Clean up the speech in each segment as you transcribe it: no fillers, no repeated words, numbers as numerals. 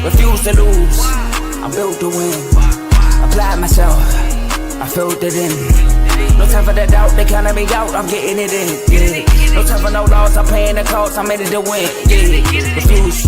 Refuse to lose, I'm built to win. Apply myself, I filled it in. No time for the doubt, they counting me out, I'm getting it in. Yeah. No time for no loss, I'm paying the cost, I'm in it to win. Yeah. Refuse,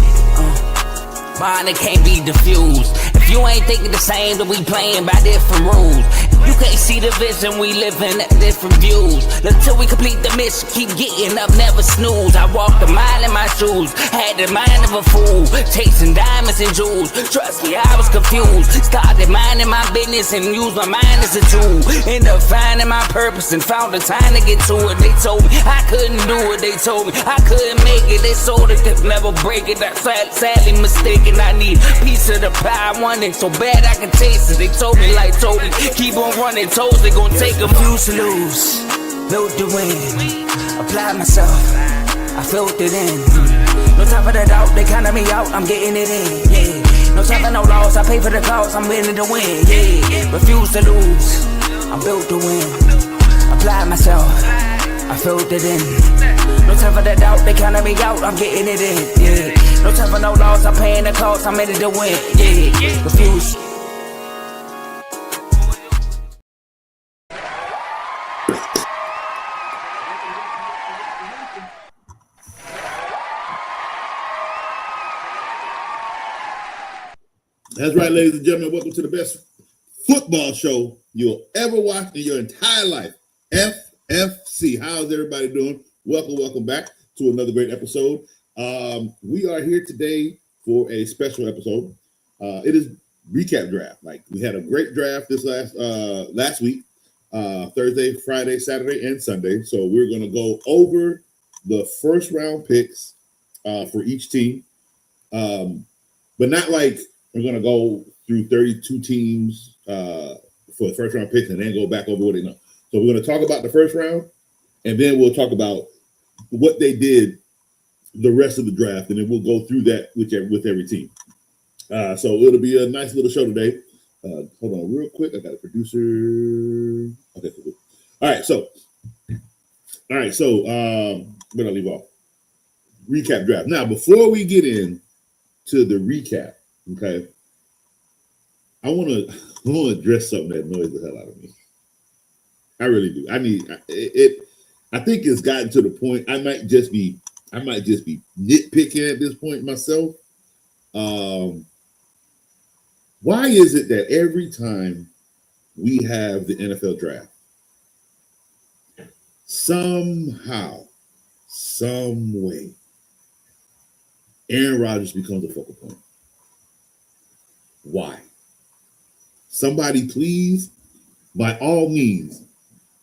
mine it can't be diffused. If you ain't thinking the same, then we playing by different rules. You can't see the vision, we living at different views. Until we complete the mission, keep getting up, never snooze. I walked a mile in my shoes, had the mind of a fool, chasing diamonds and jewels. Trust me, I was confused. Started minding my business and used my mind as a tool. Ended up finding my purpose and found the time to get to it. They told me I couldn't do it, they told me I couldn't make it. They sold it, could never break it. That's sadly mistaken. I need a piece of the pie, I want it so bad I can taste it. They told me like Toby, keep on running toes, they gon' take them. Refuse to lose, built to win. Apply myself, I filled it in. No time for the doubt, they counting me out, I'm getting it in. Yeah. No time for no loss, I pay for the cost, I'm winning to win. Yeah. Refuse to lose, I'm built to win. Apply myself, I filled it in. No time for the doubt, they counting me out, I'm getting it in. Yeah. No time for no loss, I'm paying the cost, I'm in it to win. Yeah. Refuse. That's right, ladies and gentlemen. Welcome to the best football show you'll ever watch in your entire life. FFC. How's everybody doing? Welcome back to another great episode. We are here today for a special episode. It is recap draft. Like, we had a great draft this last week, Thursday, Friday, Saturday, and Sunday. So we're going to go over the first round picks for each team, but not like we're going to go through 32 teams for the first round picks and then go back over what they know. So we're going to talk about the first round, and then we'll talk about what they did the rest of the draft, and then we'll go through that with every team. So it'll be a nice little show today. Hold on real quick. I got a producer. Okay, cool. All right, so where did I leave off? Recap draft. Now, before we get into the recap, okay, I want to address something that annoys the hell out of me. I really do. I think it's gotten to the point I might just be nitpicking at this point myself. Why is it that every time we have the NFL draft, somehow, some way, Aaron Rodgers becomes a focal point? Why? Somebody please, by all means,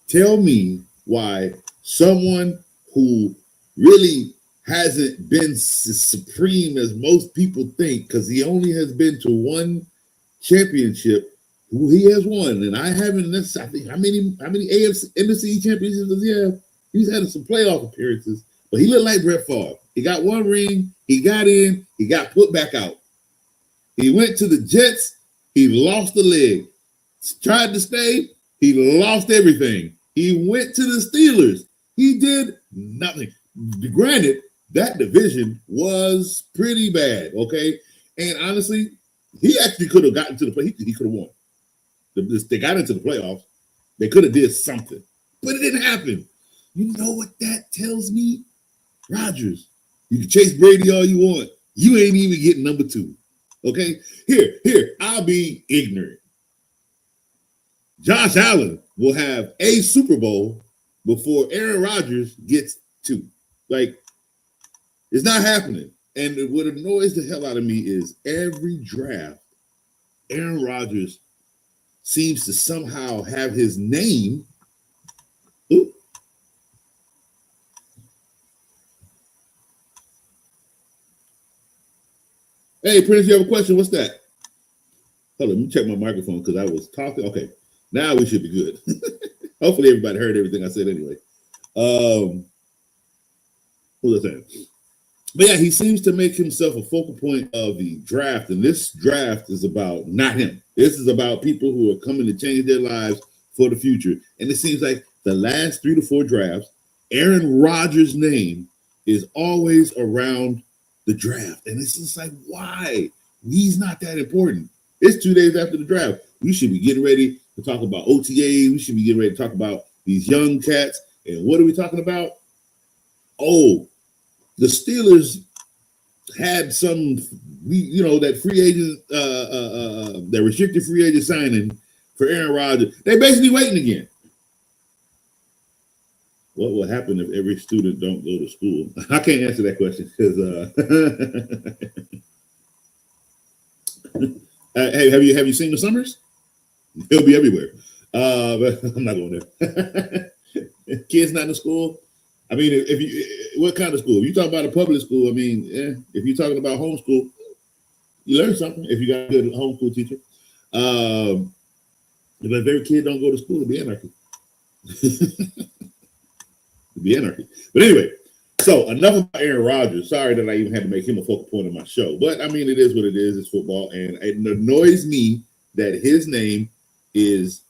tell me why someone who really hasn't been supreme as most people think, because he only has been to one championship, who he has won, and I haven't. I think how many AFC NFC championships does he have? He's had some playoff appearances, but he looked like Brett Favre. He got one ring, he got in, he got put back out. He went to the Jets, he lost a leg. Tried to stay, he lost everything. He went to the Steelers, he did nothing. Granted, that division was pretty bad, okay? And honestly, he actually could have gotten to the play. He could have won. They got into the playoffs. They could have did something, but it didn't happen. You know what that tells me? Rodgers, you can chase Brady all you want. You ain't even getting number 2. Okay? Here, I'll be ignorant. Josh Allen will have a Super Bowl before Aaron Rodgers gets 2. Like, it's not happening. And what annoys the hell out of me is every draft, Aaron Rodgers seems to somehow have his name. Ooh. Hey, Prince, you have a question? What's that? Hold on, let me check my microphone because I was talking. Okay, now we should be good. Hopefully everybody heard everything I said anyway. What was I saying? But yeah, he seems to make himself a focal point of the draft, and this draft is about not him. This is about people who are coming to change their lives for the future. And it seems like the last 3 to 4 drafts, Aaron Rodgers' name is always around the draft. And it's just like, why? He's not that important. It's 2 days after the draft. We should be getting ready to talk about OTAs. We should be getting ready to talk about these young cats. And what are we talking about? Oh, the Steelers had some, that free agent, that restricted free agent signing for Aaron Rodgers. They're basically waiting again. What will happen if every student don't go to school? I can't answer that question because hey, have you seen the Summers? He'll be everywhere. But I'm not going there. Kids not in school. I mean, what kind of school? If you're talking about a public school, I mean, if you're talking about homeschool, you learn something if you got a good homeschool teacher. But if every kid don't go to school, it'll be anarchy. It'll be anarchy. But anyway, so enough about Aaron Rodgers. Sorry that I even had to make him a focal point of my show. But I mean, it is what it is. It's football. And it annoys me that his name is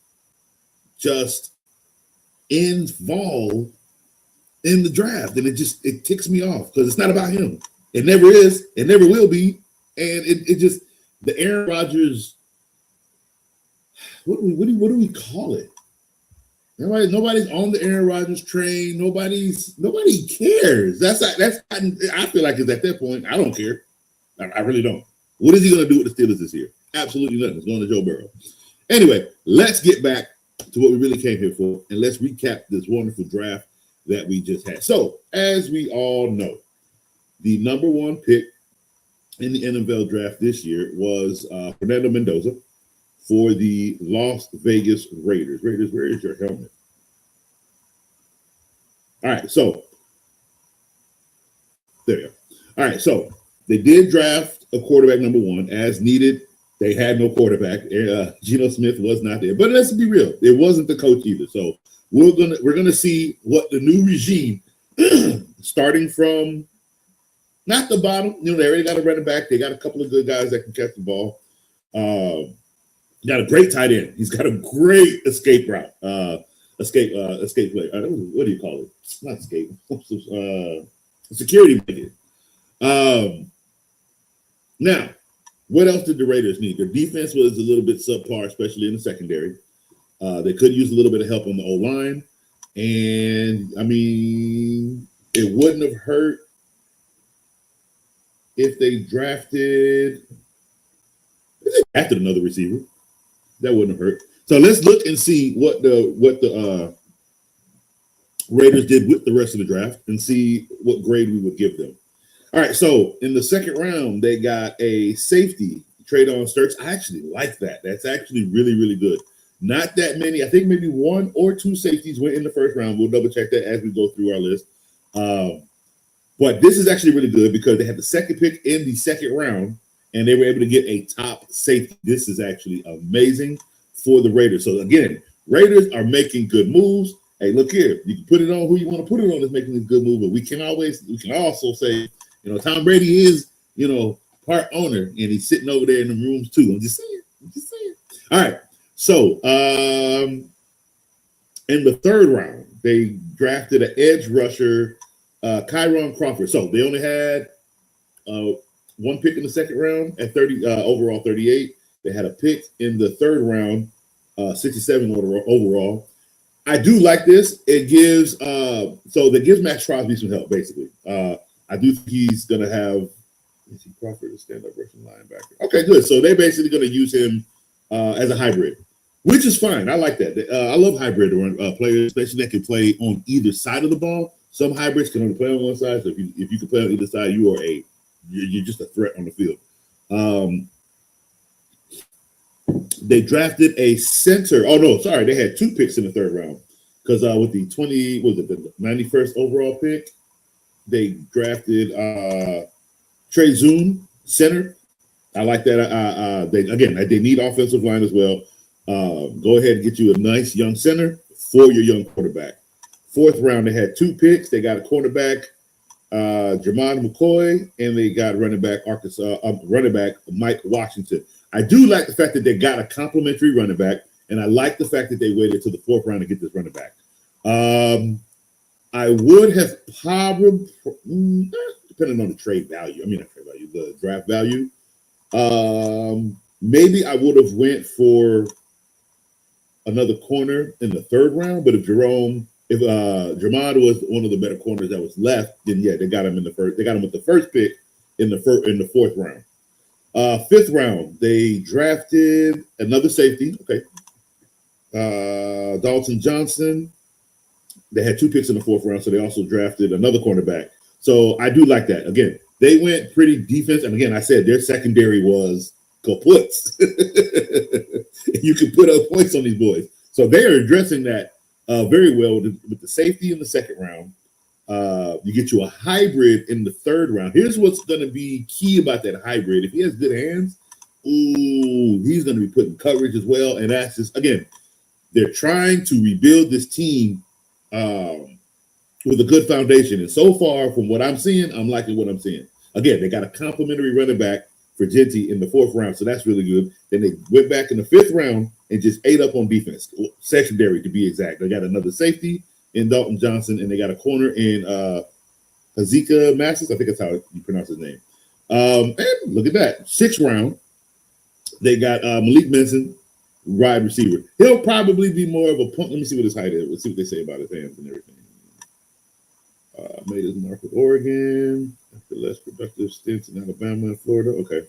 just involved in the draft, and it ticks me off because it's not about him. It never is. It never will be. And it just the Aaron Rodgers. What do we call it? Nobody's on the Aaron Rodgers train. Nobody cares. I feel like it's at that point. I don't care. I really don't. What is he going to do with the Steelers this year? Absolutely nothing. It's going to Joe Burrow. Anyway, let's get back to what we really came here for, and let's recap this wonderful draft that we just had. So, as we all know, the number one pick in the NFL draft this year was Fernando Mendoza for the Las Vegas Raiders. Raiders, where is your helmet? All right, so there you go. All right, so they did draft a quarterback number one as needed. They had no quarterback. Geno Smith was not there. But let's be real, it wasn't the coach either. So we're gonna see what the new regime, starting from not the bottom. They already got a running back. They got a couple of good guys that can catch the ball. Got a great tight end. He's got a great escape route. Escape play. What do you call it? Not escape. Security blanket. Now, what else did the Raiders need? Their defense was a little bit subpar, especially in the secondary. They could use a little bit of help on the O-line. And, I mean, it wouldn't have hurt if they drafted another receiver. That wouldn't have hurt. So let's look and see what the Raiders did with the rest of the draft and see what grade we would give them. All right, so in the second round, they got a safety, Treydon Sturks. I actually like that. That's actually really, really good. Not that many. I think maybe one or two safeties went in the first round. We'll double check that as we go through our list. But this is actually really good because they had the second pick in the second round, and they were able to get a top safety. This is actually amazing for the Raiders. So again, Raiders are making good moves. Hey, look here. You can put it on who you want to put it on is making a good move, but we can also say, Tom Brady is, part owner, and he's sitting over there in the rooms too. I'm just saying. All right. So in the third round, they drafted an edge rusher, Kyron Crawford. So they only had one pick in the second round at 30 overall 38. They had a pick in the third round, 67 overall. I do like this. It gives that gives Max Crosby some help, basically. I do think he's going to have Crawford a stand-up Russian linebacker. Okay, good. So they're basically going to use him as a hybrid, which is fine. I like that. I love hybrid players, especially that can play on either side of the ball. Some hybrids can only play on one side. So if you can play on either side, you're just a threat on the field. They drafted a center. Oh no, sorry, they had two picks in the third round because with the 91st overall pick, they drafted Trey Zoon, center. I like that. They need offensive line as well. Go ahead and get you a nice young center for your young quarterback. Fourth round, they had two picks. They got a cornerback, Jermon McCoy, and they got running back Mike Washington. I do like the fact that they got a complimentary running back, and I like the fact that they waited to the fourth round to get this running back. I would have probably, depending on the the draft value, Maybe I would have went for another corner in the third round, but if Jermad was one of the better corners that was left, then yeah, they got him in the first. They got him with the first pick in the fourth round. Fifth round, they drafted another safety. Okay, Dalton Johnson. They had 2 picks in the fourth round, so they also drafted another cornerback. So I do like that. Again, they went pretty defense, and again, I said their secondary was kaput. You can put up points on these boys, so they are addressing that very well with the safety in the second round. You get you a hybrid in the third round. Here's what's going to be key about that hybrid. If he has good hands, he's going to be putting coverage as well. And that's just, again, they're trying to rebuild this team with a good foundation. And so far, from what I'm seeing, I'm liking what I'm seeing. Again, they got a complimentary running back for Genty in the fourth round, so that's really good. Then they went back in the fifth round and just ate up on defense, secondary to be exact. They got another safety in Dalton Johnson, and they got a corner in Hazika Massis. I think that's how you pronounce his name. And look at that. Sixth round, they got Malik Benson, wide receiver. He'll probably be more of a punt. Let me see what his height is. Let's see what they say about his hands and everything. Made his mark with Oregon after less productive stints in Alabama and Florida. Okay,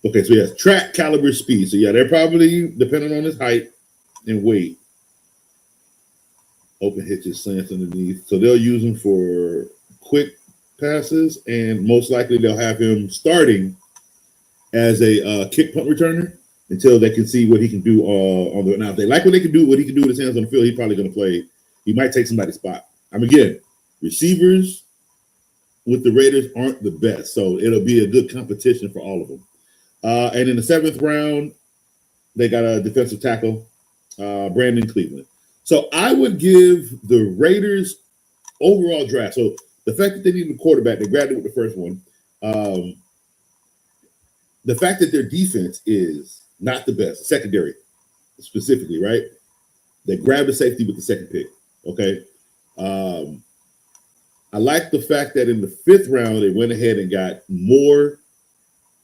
so he has track, caliber, speed. So yeah, they're probably, depending on his height and weight, open hitches, slants underneath. So they'll use him for quick passes, and most likely they'll have him starting as a kick punt returner until they can see what he can do on the. Now, if they like what he can do with his hands on the field, he's probably going to play. He might take somebody's spot. Again, receivers with the Raiders aren't the best, so it'll be a good competition for all of them. And in the seventh round, they got a defensive tackle, Brandon Cleveland. So I would give the Raiders overall draft. So the fact that they needed a quarterback, they grabbed it with the first one. The fact that their defense is not the best, secondary specifically, right? They grabbed a safety with the second pick. Okay. I like the fact that in the fifth round, they went ahead and got more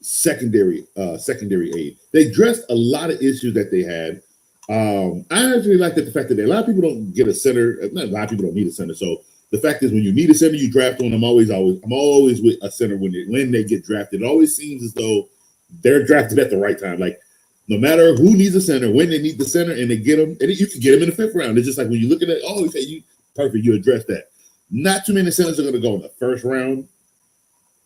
secondary aid. They addressed a lot of issues that they had. I actually like that the fact that a lot of people don't get a center. Not a lot of people don't need a center. So the fact is, when you need a center, you draft one. I'm always with a center when they get drafted. It always seems as though they're drafted at the right time. Like, no matter who needs a center, when they need the center, and they get them, and you can get them in the fifth round. It's just like when you look at it, perfect, you address that. Not too many centers are going to go in the first round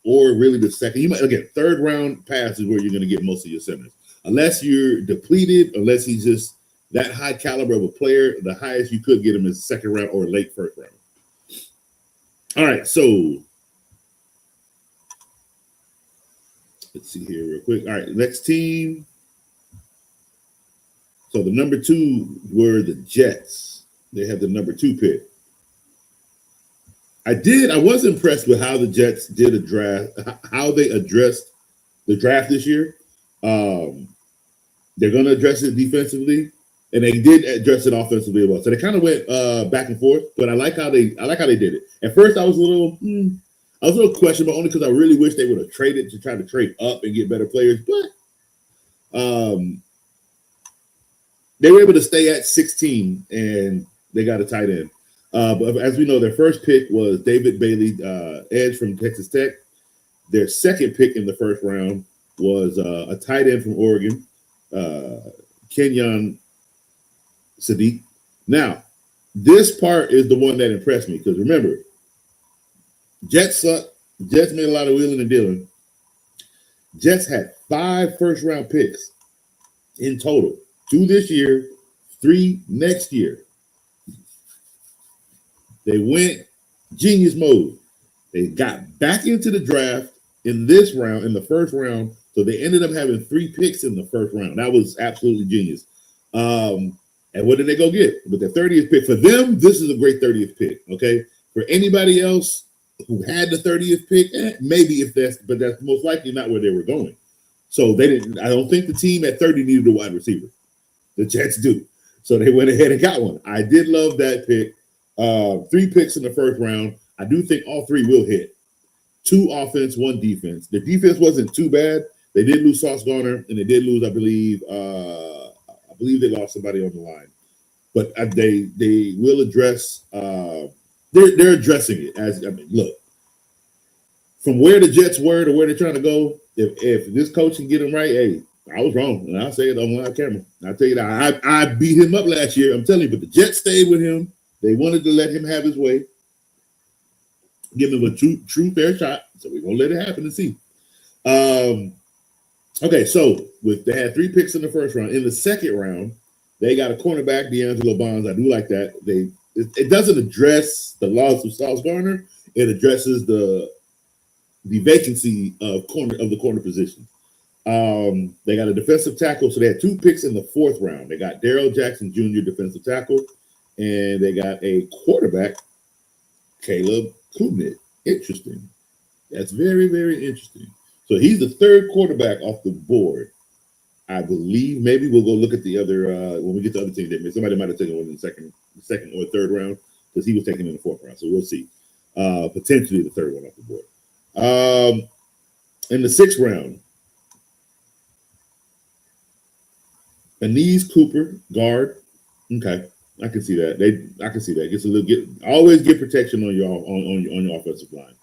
or really the second. You might, again, third round pass is where you're going to get most of your centers. Unless you're depleted, unless he's just that high caliber of a player, the highest you could get him is second round or late first round. All right, so let's see here real quick. All right, next team. So the number 2 were the Jets. They had the number 2 pick. I was impressed with how the Jets did a draft, how they addressed the draft this year. They're going to address it defensively, and they did address it offensively as well. So they kind of went back and forth, but I like how they did it. At first, I was a little questionable, only because I really wish they would have traded to try to trade up and get better players, but they were able to stay at 16, and they got a tight end. But as we know, their first pick was David Bailey, edge from Texas Tech. Their second pick in the first round was a tight end from Oregon, Kenyon Sadiq. Now, this part is the one that impressed me, because remember, Jets suck. Jets made a lot of wheeling and dealing. Jets had 5 first-round picks in total. 2 this year, 3 next year. They went genius mode. They got back into the draft in this round, in the first round, so they ended up having 3 picks in the first round. That was absolutely genius. And what did they go get? With the 30th pick. For them, this is a great 30th pick, okay? For anybody else who had the 30th pick, maybe but that's most likely not where they were going. So I don't think the team at 30 needed a wide receiver. The Jets do. So they went ahead and got one. I did love that pick. 3 picks in the first round. I do think all 3 will hit. 2 offense, 1 defense. The defense wasn't too bad. They did lose Sauce Gardner, and they did lose, I believe they lost somebody on the line. But they will address. They're addressing it look, from where the Jets were to where they're trying to go. If this coach can get them right, hey, I was wrong, and I'll say it on live camera. I'll tell you that I beat him up last year. I'm telling you, but the Jets stayed with him. They wanted to let him have his way, give him a true fair shot. So we're gonna let it happen and see. Okay, so they had 3 picks in the first round. In the second round, they got a cornerback, D'Angelo Bonds. I do like that. It doesn't address the loss of Sauce Gardner. It addresses the vacancy of the corner position. They got a defensive tackle, so they had 2 picks in the 4th round. They got Darrell Jackson Jr., defensive tackle, and they got a quarterback, Caleb Kubnik. Interesting. That's very, very interesting. So he's the 3rd quarterback off the board, I believe. Maybe we'll go look at the other when we get to other teams. Somebody might have taken one in the second or 3rd round because he was taken in the 4th round. So we'll see. Potentially the 3rd one off the board. In the 6th round, Anise Cooper, guard. Okay, I can see that. I can see that. Always get protection on your offensive line.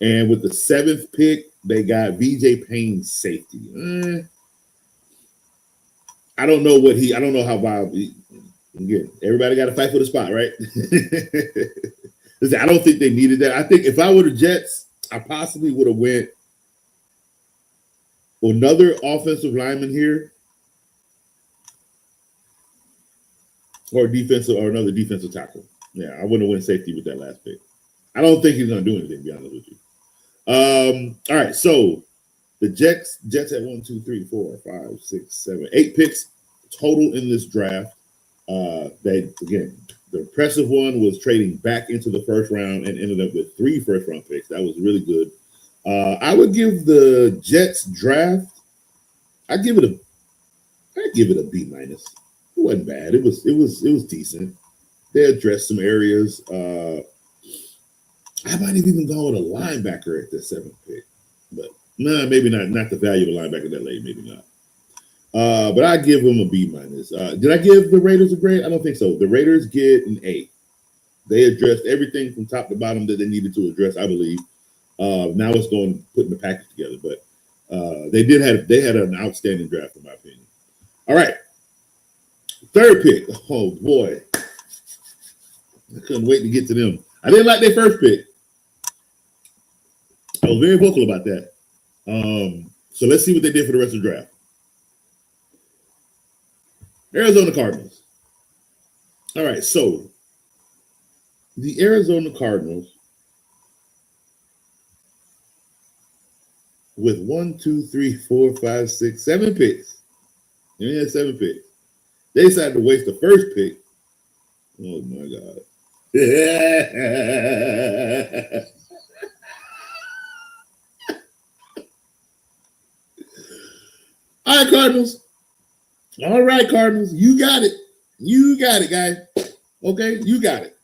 And with the 7th pick, they got VJ Payne, safety. I don't know how viable. Again, everybody got to fight for the spot, right? Listen, I don't think they needed that. I think if I were the Jets, I possibly would have went another offensive lineman here, or another defensive tackle. Yeah, I wouldn't have went safety with that last pick. I don't think he's going to do anything, to be honest with you. All right, so the Jets had 1, 2, 3, 4, 5, 6, 7, 8 picks total in this draft. The impressive one was trading back into the 1st round and ended up with 3 first-round picks. That was really good. I would give the Jets draft. I'd give it a B minus. It wasn't bad. It was decent. They addressed some areas. I might have even gone with a linebacker at the 7th pick, but maybe not the value of a linebacker that late. Maybe not. But I give them a B minus. Did I give the Raiders a grade? I don't think so. The Raiders get an A. They addressed everything from top to bottom that they needed to address, I believe. Now it's going putting the package together, but they had an outstanding draft, in my opinion. All right, 3rd pick. Oh boy, I couldn't wait to get to them. I didn't like their 1st pick. I was very vocal about that. So let's see what they did for the rest of the draft. Arizona Cardinals. All right, so the Arizona Cardinals, with 1, 2, 3, 4, 5, 6, 7 picks. They had 7 picks. They decided to waste the 1st pick. Oh my God. All right, Cardinals. You got it. You got it, guys. Okay, you got it.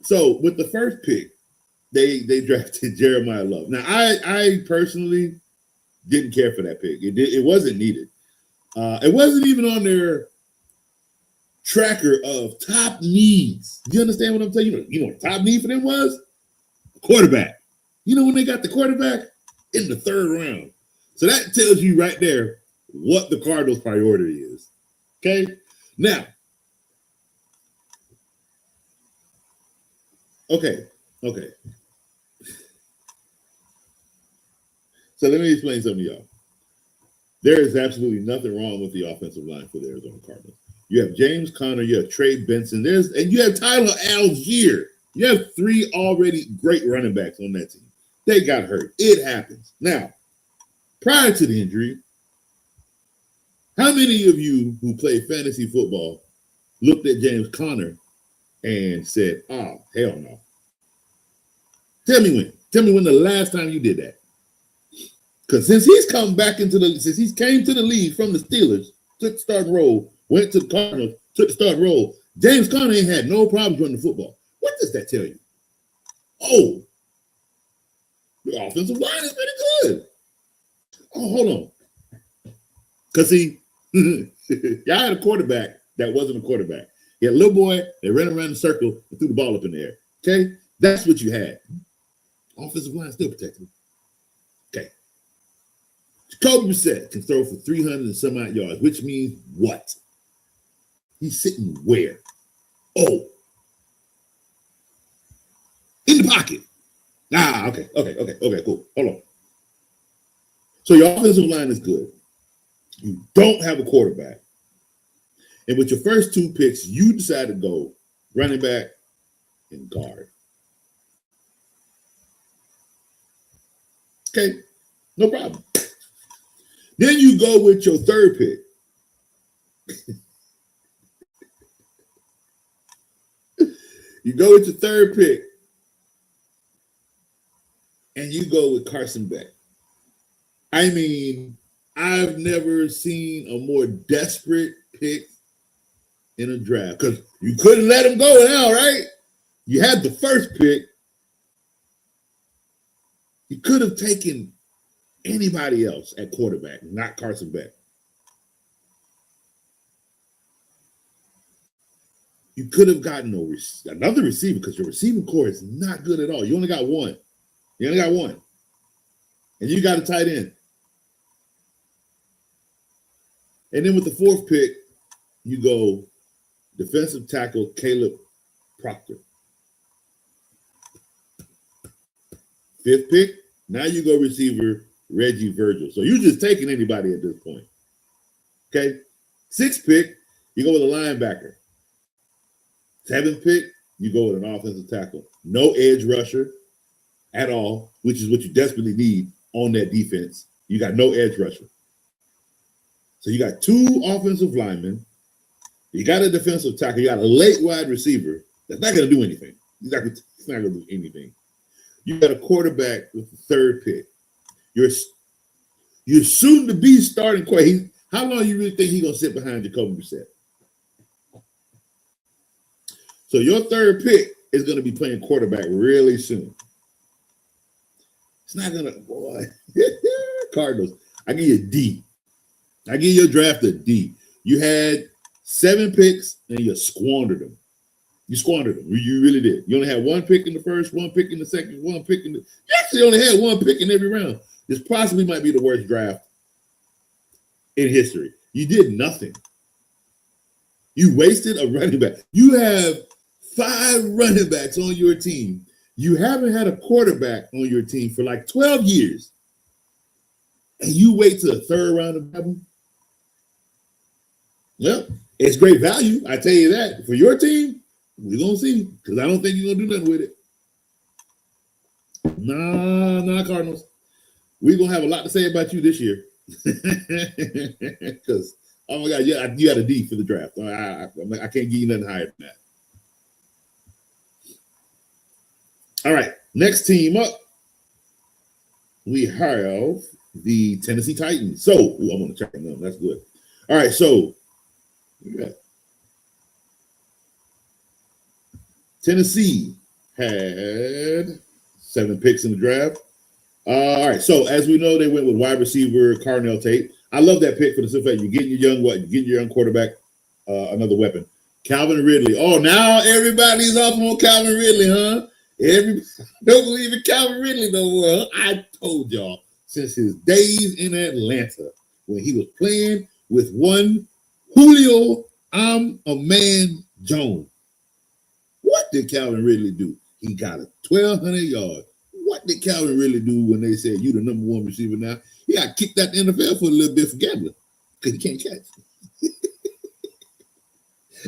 So with the 1st pick, they drafted Jeremiah Love. Now, I personally didn't care for that pick. It wasn't needed. It wasn't even on their tracker of top needs. You understand what I'm telling you? You know what top need for them was? Quarterback. You know when they got the quarterback? In the 3rd round. So that tells you right there what the Cardinals' priority is. Okay? Now, okay. So let me explain something to y'all. There is absolutely nothing wrong with the offensive line for the Arizona Cardinals. You have James Conner, you have Trey Benson, and you have Tyler Algier. You have 3 already great running backs on that team. They got hurt. It happens. Now, prior to the injury, how many of you who play fantasy football looked at James Conner and said, "Oh, hell no"? Tell me when. Tell me when the last time you did that. Because since he's came to the league from the Steelers, took the starting role, went to the Cardinals, took the starting role, James Conner ain't had no problems running the football. What does that tell you? Oh, The offensive line is pretty good. Oh, hold on. Because see, y'all had a quarterback that wasn't a quarterback. You had a little boy that ran around the circle and threw the ball up in the air. Okay? That's what you had. Offensive line still protected. Okay. Jacoby Brissett can throw for 300 and some odd yards, which means what? He's sitting where? Oh. In the pocket. Okay, cool. Hold on. So your offensive line is good. You don't have a quarterback. And with your first two picks, you decide to go running back and guard. Okay, no problem. Then you go with your third pick. You go with your third pick, and you go with Carson Beck. I mean, I've never seen a more desperate pick in a draft because you couldn't let him go now, right? You had the first pick. You could have taken anybody else at quarterback, not Carson Beck. You could have gotten another receiver because your receiving core is not good at all. You only got one. And you got a tight end. And then with the fourth pick, you go defensive tackle Caleb Proctor. Fifth pick, now you go receiver Reggie Virgil. So you're just taking anybody at this point. Okay? Sixth pick, you go with a linebacker. Seventh pick, you go with an offensive tackle. No edge rusher at all, which is what you desperately need on that defense. You got no edge rusher. So you got two offensive linemen. You got a defensive tackle. You got a late wide receiver that's not going to do anything. He's not going to do anything. You got a quarterback with the third pick. You're soon to be starting quarterback. How long you really think he's going to sit behind Jacoby Brissett? So your third pick is going to be playing quarterback really soon. It's not going to, boy. Cardinals, I give you a D. I give your draft a D. You had 7 picks and you squandered them. You really did. You only had 1 pick in the first, 1 pick in the second, 1 pick in the. You actually only had 1 pick in every round. This possibly might be the worst draft in history. You did nothing. You wasted a running back. You have 5 running backs on your team. You haven't had a quarterback on your team for like 12 years. And you wait till the third round of them? Well, it's great value. I tell you that. For your team, we're going to see. Because I don't think you're going to do nothing with it. Nah, Cardinals. We're going to have a lot to say about you this year. Because, oh my God, yeah, you got a D for the draft. I can't give you nothing higher than that. All right, next team up, we have the Tennessee Titans. So, I'm going to check on them. That's good. All right, so we got Tennessee had 7 picks in the draft. All right, so as we know, they went with wide receiver Carnell Tate. I love that pick for the simple fact you're getting your young quarterback another weapon. Calvin Ridley. Oh, now everybody's up on Calvin Ridley, huh? Everybody don't believe in Calvin Ridley no more. I told y'all since his days in Atlanta when he was playing with one Julio, I'm a man Jones. What did Calvin Ridley do? He got a 1,200 yards. What did Calvin Ridley do when they said you the number 1 receiver now? He got kicked out the NFL for a little bit for gambling because he can't catch.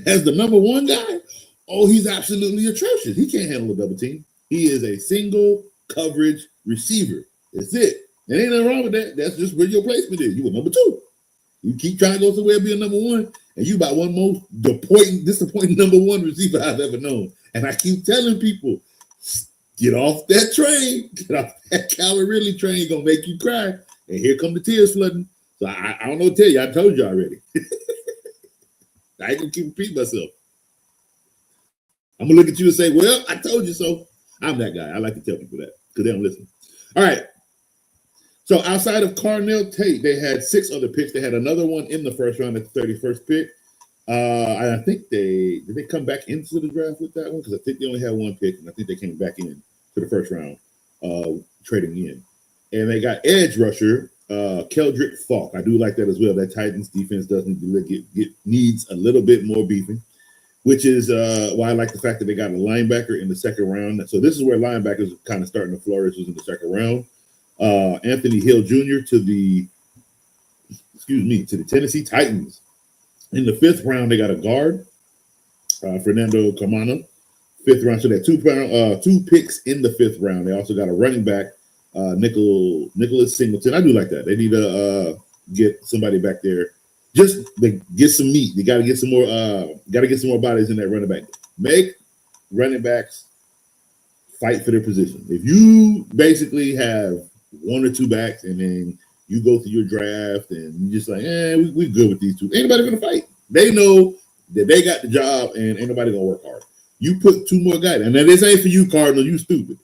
As the number 1 guy, oh, he's absolutely atrocious. He can't handle a double team. He is a single coverage receiver. That's it. There ain't nothing wrong with that. That's just where your placement is. You were number 2. You keep trying to go somewhere and be a number 1, and you about one most disappointing number 1 receiver I've ever known. And I keep telling people, get off that train. Get off that Calvin Ridley train. Gonna make you cry. And here come the tears flooding. So I don't know what to tell you. I told you already. I ain't gonna keep repeating myself. I'm gonna look at you and say, well, I told you so. I'm that guy. I like to tell people that because they don't listen. All right. So outside of Carnell Tate, they had 6 other picks. They had another one in the first round at the 31st pick. I think did they come back into the draft with that one? Because I think they only had 1 pick, and I think they came back in to the first round, trading in. And they got edge rusher Keldrick Falk. I do like that as well. That Titans defense does need to needs a little bit more beefing, which is why I like the fact that they got a linebacker in the second round. So this is where linebackers are kind of starting to flourish, was in the second round. Anthony Hill Jr. to the Tennessee Titans. In the 5th round, they got a guard, Fernando Camano. 5th round, so they had 2 picks in the 5th round. They also got a running back, Nicholas Singleton. I do like that. They need to get somebody back there. Just get some meat. You got to get some more. Got to get some more bodies in that running back. Make running backs fight for their position. If you basically have 1 or 2 backs, and then you go through your draft, and you just like, we good with these 2. Ain't nobody gonna fight. They know that they got the job, and ain't nobody gonna work hard. You put 2 more guys, and now this ain't for you, Cardinals. You stupid.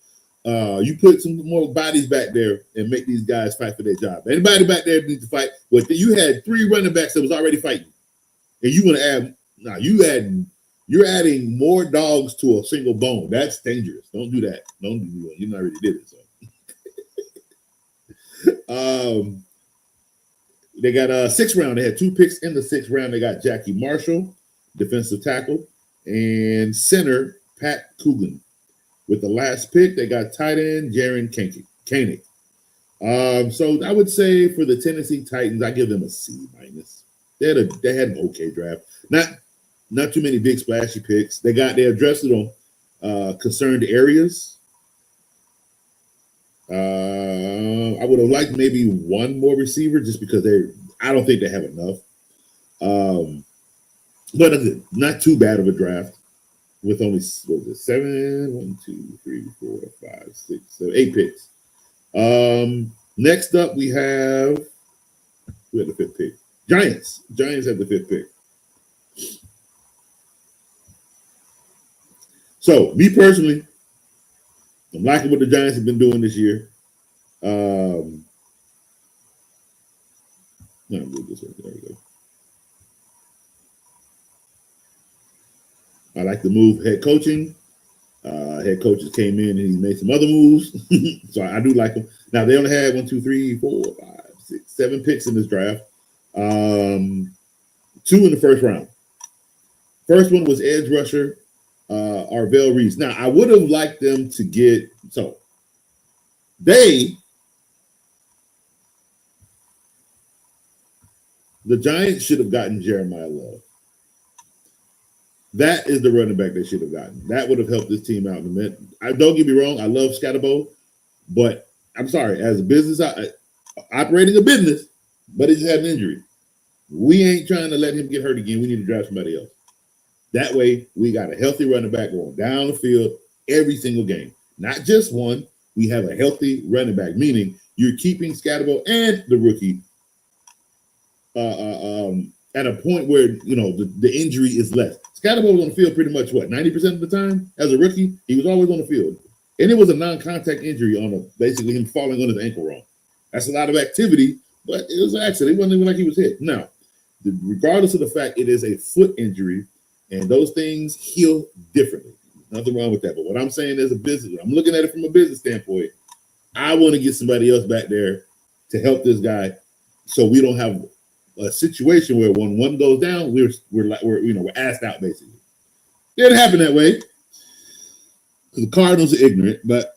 You put some more bodies back there and make these guys fight for their job. Anybody back there needs to fight. But you had 3 running backs that was already fighting, and you want to add? Now you're adding more dogs to a single bone. That's dangerous. Don't do that. Don't do that. You already did it. So. They got a 6th round. They had 2 picks in the 6th round. They got Jackie Marshall, defensive tackle, and center Pat Coogan. With the last pick, they got tight end Jaron Koenig. So I would say for the Tennessee Titans, I give them a C-. They had an okay draft. Not too many big splashy picks. They addressed it on concerned areas. I would have liked maybe 1 more receiver just because I don't think they have enough. But not too bad of a draft with only 7, 8 picks. Next up we had the 5th pick. Giants. Giants had the 5th pick. So me personally, I'm liking what the Giants have been doing this year. No, move this way. There we go. I like the move head coaching. Head coaches came in and he made some other moves. So I do like them. Now they only had 7 picks in this draft. 2 in the first round. First one was edge rusher Arvell Reese. Now I would have liked them to get the Giants should have gotten Jeremiah Love. That is the running back they should have gotten. That would have helped this team out in a minute. Don't get me wrong, I love Scatterbo, but I'm sorry, as a business, operating a business, but he just had an injury. We ain't trying to let him get hurt again. We need to draft somebody else. That way, we got a healthy running back going down the field every single game. Not just one. We have a healthy running back, meaning you're keeping Scatterbo and the rookie at a point where, the injury is less. Scatterbo was on the field pretty much, 90% of the time? As a rookie, he was always on the field. And it was a non-contact injury on basically him falling on his ankle wrong. That's a lot of activity, but it was an accident. It wasn't even like he was hit. Now, regardless of the fact it is a foot injury, and those things heal differently. Nothing wrong with that. But what I'm saying as a business, I'm looking at it from a business standpoint. I want to get somebody else back there to help this guy, so we don't have a situation where when one goes down, we're asked out basically. It didn't happen that way because the Cardinals are ignorant, but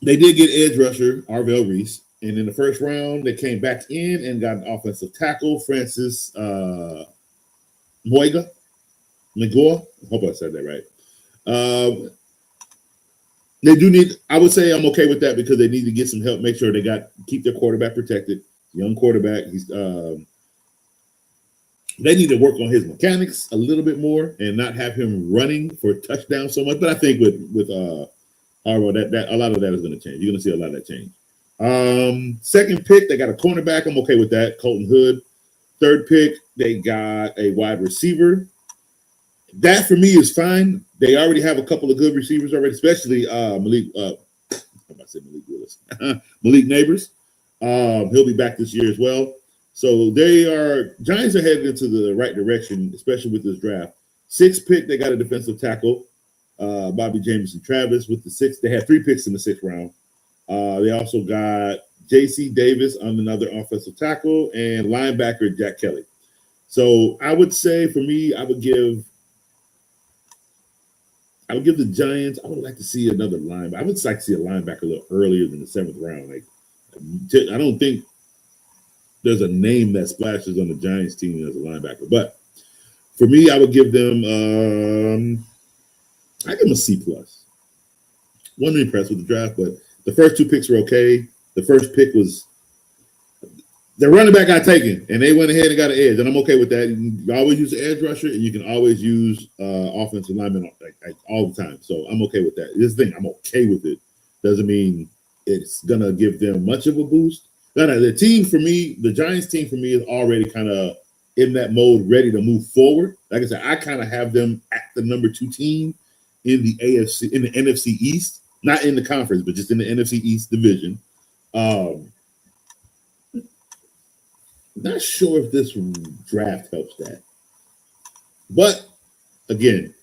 they did get edge rusher Arvell Reese, and in the first round they came back in and got an offensive tackle Francis Moiga. Legore, I hope I said that right. They do need, I would say I'm okay with that because they need to get some help, make sure keep their quarterback protected. Young quarterback. They need to work on his mechanics a little bit more and not have him running for touchdowns so much. But I think with Harbaugh, that a lot of that is going to change. You're going to see a lot of that change. Second pick, they got a cornerback. I'm okay with that. Colton Hood. Third pick, they got a wide receiver. That for me is fine. They already have a couple of good receivers already, especially Malik. said Malik Willis. Malik Neighbors. He'll be back this year as well. So Giants are headed into the right direction, especially with this draft. 6th pick, they got a defensive tackle, Bobby Jameson Travis. With the 6th, they had 3 picks in the 6th round. They also got J.C. Davis on another offensive tackle and linebacker Jack Kelly. So I would say for me, I would give the Giants. I would like to see another linebacker. I would like to see a linebacker a little earlier than the 7th round. Like, I don't think there's a name that splashes on the Giants team as a linebacker. But for me, I would give them a C+. Wasn't impressed with the draft, but the first 2 picks were okay. The first pick was the running back got taken, and they went ahead and got an edge, and I'm okay with that. You can always use an edge rusher, and you can always use offensive linemen like all the time. So I'm okay with that. This thing, I'm okay with it. Doesn't mean it's gonna give them much of a boost. No, the team for me, the Giants team for me is already kind of in that mode, ready to move forward. Like I said, I kind of have them at the number 2 team in the NFC, in the NFC East, not in the conference, but just in the NFC East division. Not sure if this draft helps that, but again,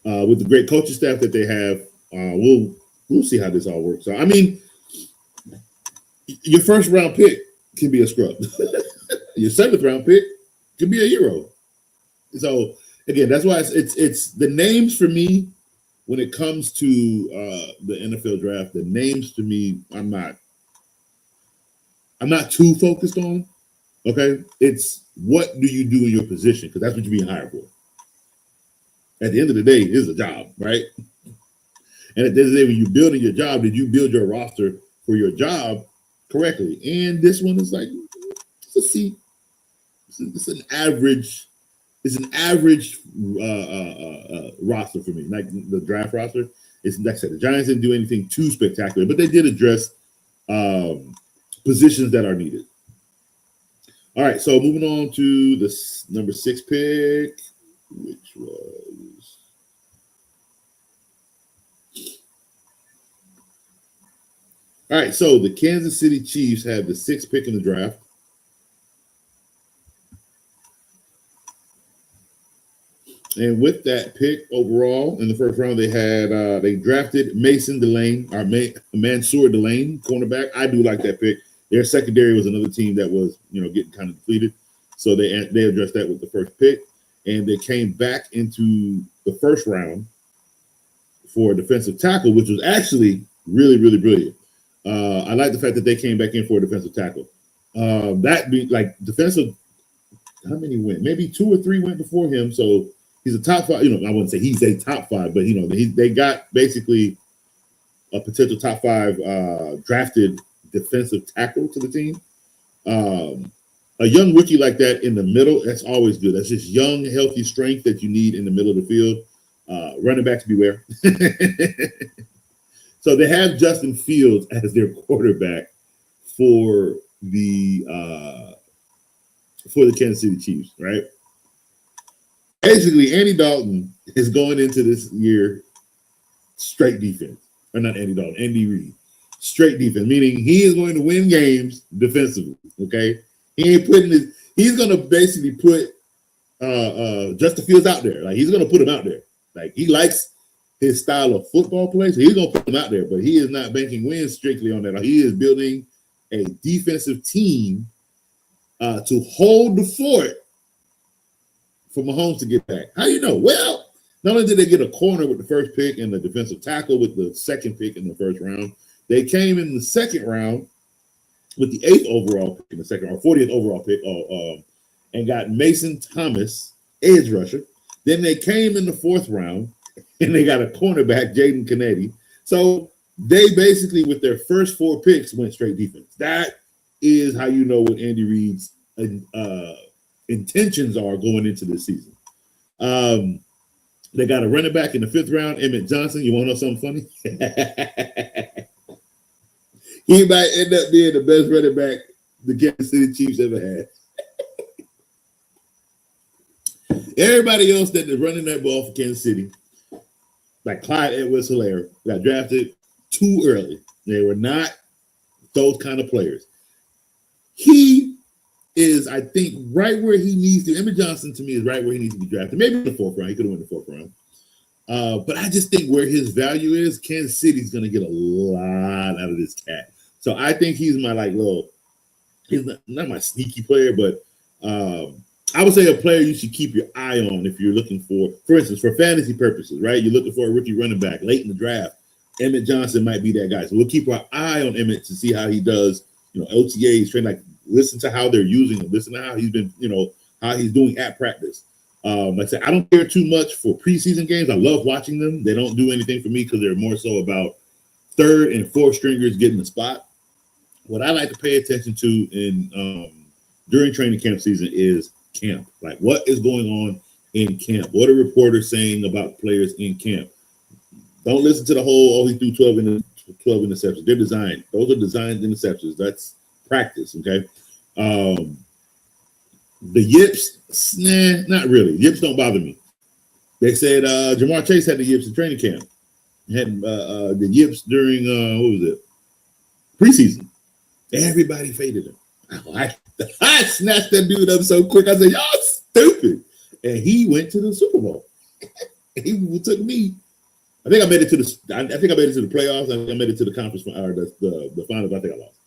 with the great coaching staff that they have, we'll see how this all works out. I mean, your first round pick can be a scrub. Your 7th round pick can be a hero. So again, that's why it's the names for me when it comes to the NFL draft. The names to me, I'm not too focused on. Okay, it's what do you do in your position, because that's what you're being hired for. At the end of the day, it is a job, right? And at the end of the day, when you're building your job, did you build your roster for your job correctly? And this one is like, it's a C. It's an average. It's an average roster for me. Like the draft roster, it's like I said, the Giants didn't do anything too spectacular, but they did address positions that are needed. All right, so moving on to the number 6 pick, which was all right. So the Kansas City Chiefs had the 6th pick in the draft. And with that pick overall in the first round, they drafted Mason Delane, or Mansour Delane, cornerback. I do like that pick. Their secondary was another team that was, getting kind of depleted. So they addressed that with the first pick. And they came back into the first round for a defensive tackle, which was actually really, really brilliant. I like the fact that they came back in for a defensive tackle. That be like defensive, how many went? Maybe 2 or 3 went before him. So he's a top 5. I wouldn't say he's a top 5, but they got basically a potential top 5 drafted defensive tackle to the team. A young rookie like that in the middle, that's always good. That's just young, healthy strength that you need in the middle of the field. Running backs beware. So they have Justin Fields as their quarterback for the Kansas City Chiefs, right? Basically, Andy Dalton is going into this year straight defense. Or not Andy Dalton, Andy Reid. Straight defense, meaning he is going to win games defensively, okay? He's going to basically put Justin Fields out there. Like, he's going to put him out there. Like, he likes his style of football play, so he's going to put him out there, but he is not banking wins strictly on that. Like, he is building a defensive team to hold the fort for Mahomes to get back. How do you know? Well, not only did they get a corner with the first pick and the defensive tackle with the 2nd pick in the first round, they came in the 2nd round with the 8th overall pick in the 2nd round, 40th overall pick, and got Mason Thomas, edge rusher. Then they came in the 4th round, and they got a cornerback, Jaden Kennedy. So they basically, with their first 4 picks, went straight defense. That is how you know what Andy Reid's intentions are going into this season. They got a running back in the 5th round, Emmett Johnson. You want to know something funny? He might end up being the best running back the Kansas City Chiefs ever had. Everybody else that is running that ball for Kansas City, like Clyde Edwards-Helaire, got drafted too early. They were not those kind of players. He is, I think, right where he needs to. Emmett Johnson, to me, is right where he needs to be drafted. Maybe in the 4th round. He could have went the 4th round. But I just think where his value is, Kansas City's going to get a lot out of this cat. So I think he's my, he's not my sneaky player, but I would say a player you should keep your eye on if you're looking for instance, for fantasy purposes, right? You're looking for a rookie running back late in the draft. Emmett Johnson might be that guy. So we'll keep our eye on Emmett to see how he does, OTAs, listen to how they're using him, listen to how he's been, how he's doing at practice. Like I said, I don't care too much for preseason games. I love watching them. They don't do anything for me because they're more so about 3rd and 4th stringers getting the spot. What I like to pay attention to during training camp season is camp. Like, what is going on in camp? What are reporters saying about players in camp? Don't listen to the whole, he threw 12 interceptions. They're designed. Those are designed interceptions. That's practice, okay? The yips, not really. Yips don't bother me. They said Jamar Chase had the yips in training camp. He had the yips during, preseason. Everybody faded him. I snatched that dude up so quick. I said, y'all stupid. And he went to the Super Bowl. He took me. I think I made it to the playoffs. I think I made it to the conference or the finals. I think I lost.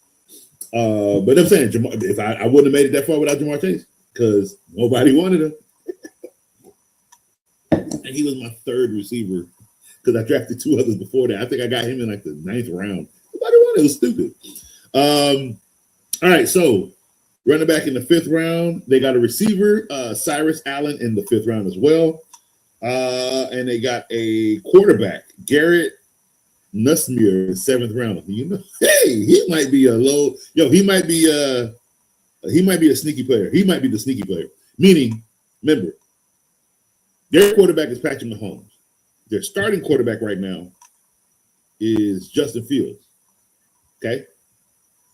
But I'm saying, if I wouldn't have made it that far without Jamar Chase, because nobody wanted him. And he was my 3rd receiver because I drafted 2 others before that. I think I got him in the 9th round. Nobody wanted it. It was stupid. All right, so running back in the 5th round, they got a receiver, Cyrus Allen, in the 5th round as well. And they got a quarterback, Garrett Nussmeier, in the 7th round. Hey, he might be he might be a sneaky player. He might be the sneaky player. Meaning, remember, their quarterback is Patrick Mahomes. Their starting quarterback right now is Justin Fields. Okay?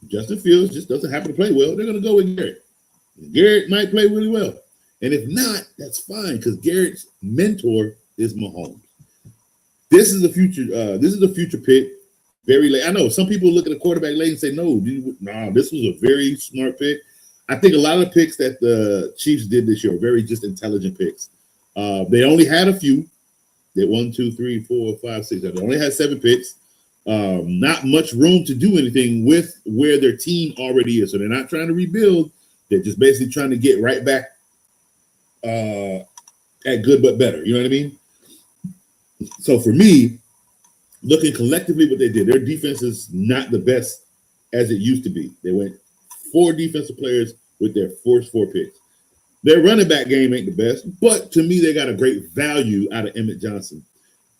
Justin Fields just doesn't happen to play well. They're going to go with Garrett. Garrett might play really well. And if not, that's fine because Garrett's mentor is Mahomes. This is the future. This is the future pick. Very late. I know some people look at a quarterback late and say, no, this was a very smart pick. I think a lot of the picks that the Chiefs did this year are very just intelligent picks. They only had a few. They 1, 2, 3, 4, 5, 6. They only had 7 picks. Not much room to do anything with where their team already is. So they're not trying to rebuild. They're just basically trying to get right back at good but better. You know what I mean? So for me, looking collectively what they did, their defense is not the best as it used to be. They went 4 defensive players with their first 4 picks. Their running back game ain't the best, but to me, they got a great value out of Emmett Johnson.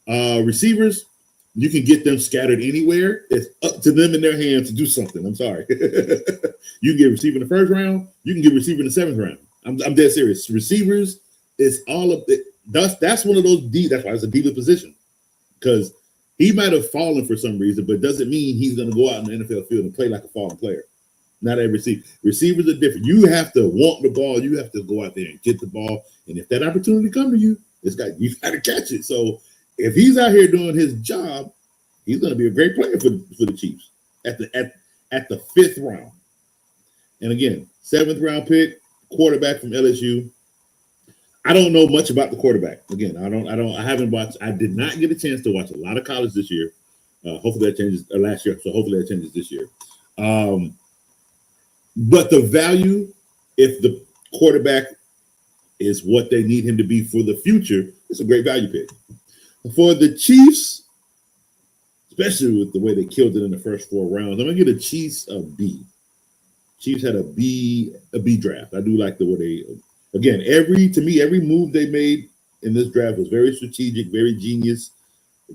Receivers, you can get them scattered anywhere. It's up to them in their hands to do something. I'm sorry. You can get receiver in the 1st round. You can get receiver in the 7th round. I'm dead serious. Receivers, it's all of it. That's one of those that's why it's a diva position. Because he might have fallen for some reason, but doesn't mean he's going to go out in the NFL field and play like a fallen player. Not every receiver. Receivers are different. You have to want the ball. You have to go out there and get the ball. And if that opportunity comes to you, you got to catch it. So if he's out here doing his job, he's going to be a great player for the Chiefs at the 5th round. And again, 7th round pick, quarterback from LSU. I don't know much about the quarterback. Again, I haven't watched. I did not get a chance to watch a lot of college this year. Hopefully that changes last year. So hopefully that changes this year. But the value, if the quarterback is what they need him to be for the future, it's a great value pick. For the Chiefs, especially with the way they killed it in the first 4 rounds, I'm going to get the Chiefs a B. Chiefs had a B draft. I do like the way they, again, every move they made in this draft was very strategic, very genius,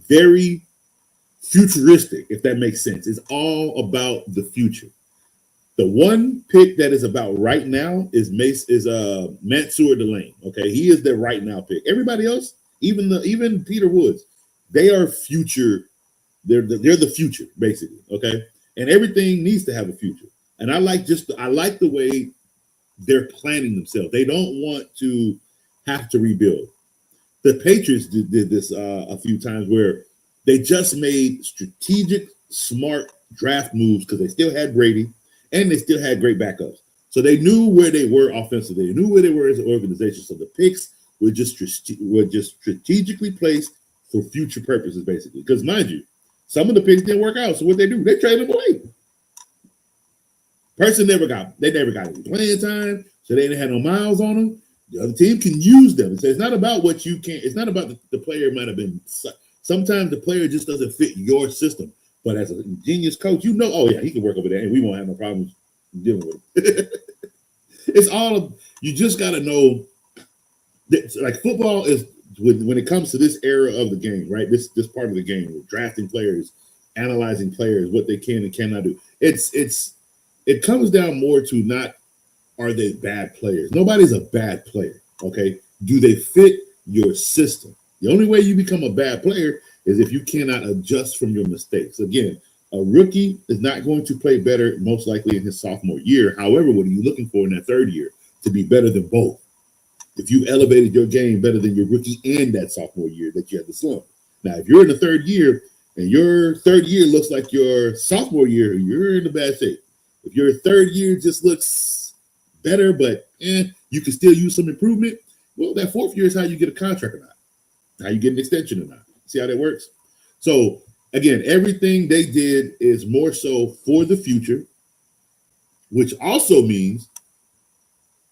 very futuristic, if that makes sense. It's all about the future. The one pick that is about right now is Mansour Delane. Okay, he is the right now pick. Everybody else, even Peter Woods, they are future. They're the future basically. Okay, and everything needs to have a future. And I like the way they're planning themselves. They don't want to have to rebuild. The Patriots did this a few times where they just made strategic smart draft moves because they still had Brady and they still had great backups. So they knew where they were offensively. They knew where they were as an organization. So the picks were just strategically placed for future purposes, basically. Because mind you, some of the picks didn't work out. So what they do? They traded them away. Person never got any playing time, so they didn't have no miles on them. The other team can use them. So it's not about what you can. It's not about the player might have been. Sometimes the player just doesn't fit your system. But as a genius coach, oh yeah, he can work over there, and we won't have no problems dealing with him. It's all of you. Just got to know that, like football is when it comes to this era of the game, right? This part of the game, with drafting players, analyzing players, what they can and cannot do. It comes down more to not are they bad players. Nobody's a bad player, okay? Do they fit your system? The only way you become a bad player is if you cannot adjust from your mistakes. Again, a rookie is not going to play better most likely in his sophomore year. However, what are you looking for in that third year? To be better than both. If you elevated your game better than your rookie and that sophomore year that you had the slump. Now, if you're in the third year and your third year looks like your sophomore year, you're in a bad shape. If your third year just looks better, but you can still use some improvement, well, that fourth year is how you get a contract or not, how you get an extension or not. See how that works? So, again, everything they did is more so for the future, which also means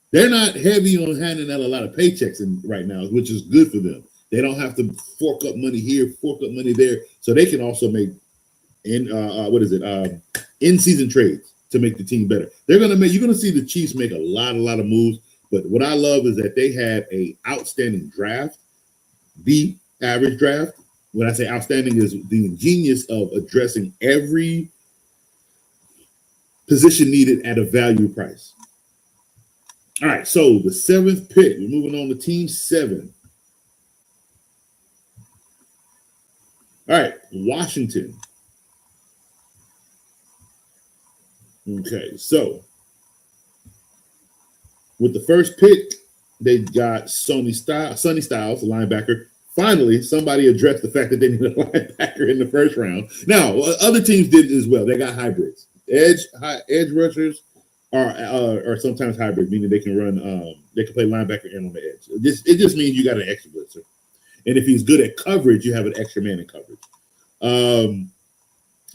they're not heavy on handing out a lot of paychecks right now, which is good for them. They don't have to fork up money here, fork up money there, so they can also make in-season trades to make the team better. You're going to see the Chiefs make a lot of moves. But what I love is that they had a outstanding draft, the average draft. When I say outstanding is the genius of addressing every position needed at a value price. All right, so the 7th pick, we're moving on to team 7. All right, Washington. Okay, so with the first pick, they got Sonny Styles, a linebacker. Finally, somebody addressed the fact that they needed a linebacker in the first round. Now, other teams did as well. They got hybrids. Edge rushers are sometimes hybrid, meaning they can run. They can play linebacker and on the edge. It just means you got an extra blitzer, and if he's good at coverage, you have an extra man in coverage.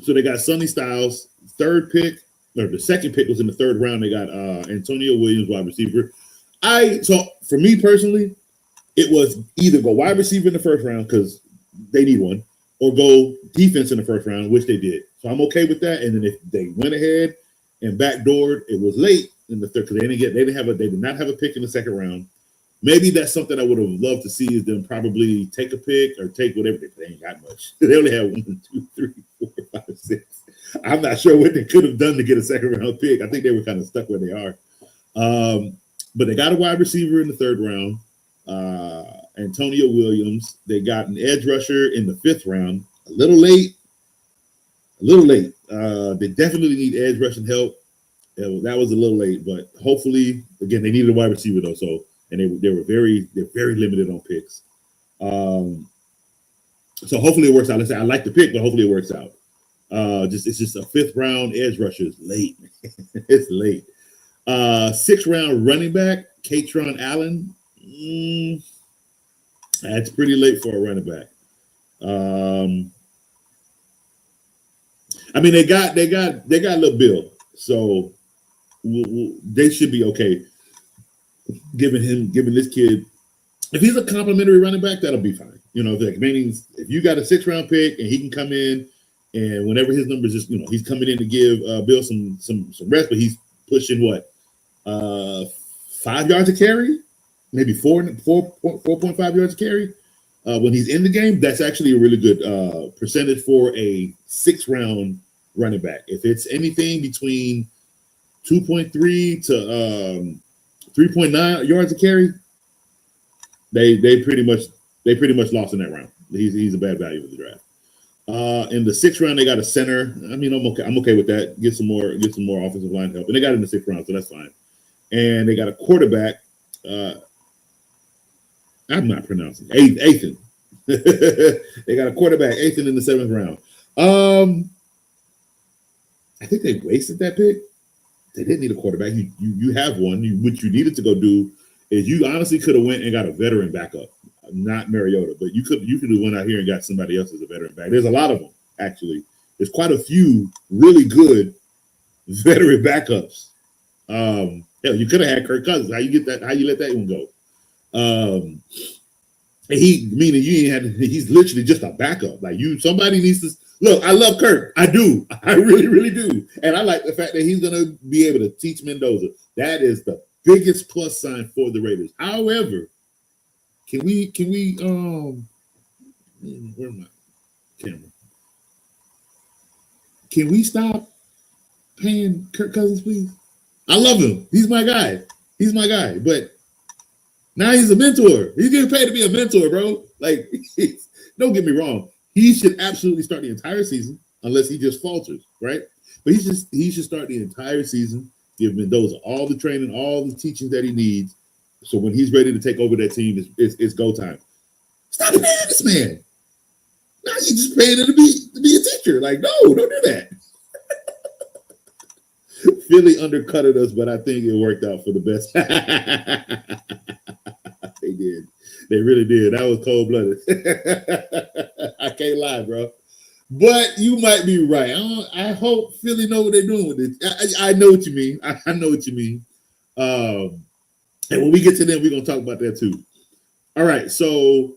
So they got Sonny Styles, third pick. Or the second pick was in the third round. They got Antonio Williams, wide receiver. So for me personally, it was either go wide receiver in the first round because they need one, or go defense in the first round, which they did. So I'm okay with that. And then if they went ahead and backdoored, it was late in the third because they did not have a pick in the second round. Maybe that's something I would have loved to see is them probably take a pick or take whatever. They ain't got much. They only have 1, 2, 3, 4, 5, 6. I'm not sure what they could have done to get a second round pick. I think they were kind of stuck where they are. But they got a wide receiver in the third round, Antonio Williams. They got an edge rusher in the 5th round. A little late. They definitely need edge rushing help. That was a little late, but hopefully, again, they needed a wide receiver though. So, and they're very limited on picks. So hopefully it works out. Let's say I like the pick, but hopefully it works out. It's just a 5th round edge rusher. It's late. It's late. 6th round running back, Katron Allen. That's pretty late for a running back. I mean, they got little Bill, so they should be okay. Giving this kid, if he's a complimentary running back, that'll be fine. Meaning if you got a 6th round pick and he can come in. And whenever his numbers is, he's coming in to give Bill some rest, but he's pushing 5 yards a carry, maybe 4.5 yards a carry. When he's in the game, that's actually a really good percentage for a 6th round running back. If it's anything between 2.3 to 3.9 yards a carry, they pretty much lost in that round. He's a bad value for the draft. In the 6th round, they got a center. I mean, I'm okay with that. Get some more offensive line help, and they got it in the 6th round, so that's fine. And they got a quarterback. I'm not pronouncing Athan. They got a quarterback, Athan, in the 7th round. I think they wasted that pick. They didn't need a quarterback. You have one. What you needed to go do is you honestly could have went and got a veteran backup, not Mariota, but you could have went out here and got somebody else as a veteran back. There's a lot of them, actually. There's quite a few really good veteran backups. Hell, you could have had Kirk Cousins. How you get that? How you let that one go? He's literally just a backup. Like somebody needs to look. I love Kirk. I do. I really, really do. And I like the fact that he's going to be able to teach Mendoza. That is the biggest plus sign for the Raiders. However, can we where's my camera? Can we stop paying Kirk Cousins, please? I love him. He's my guy. But now he's a mentor. He's getting paid to be a mentor, bro. Like, don't get me wrong. He should absolutely start the entire season unless he just falters, right? But he should start the entire season, give Mendoza all the training, all the teaching that he needs. So when he's ready to take over that team, it's go time. Stop paying this man. Now you just paying him to be a teacher. Like, no, don't do that. Philly undercutted us, but I think it worked out for the best. They did. They really did. That was cold-blooded. I can't lie, bro. But you might be right. I hope Philly know what they're doing with it. I know what you mean. I know what you mean. And when we get to them, we're going to talk about that too. All right, so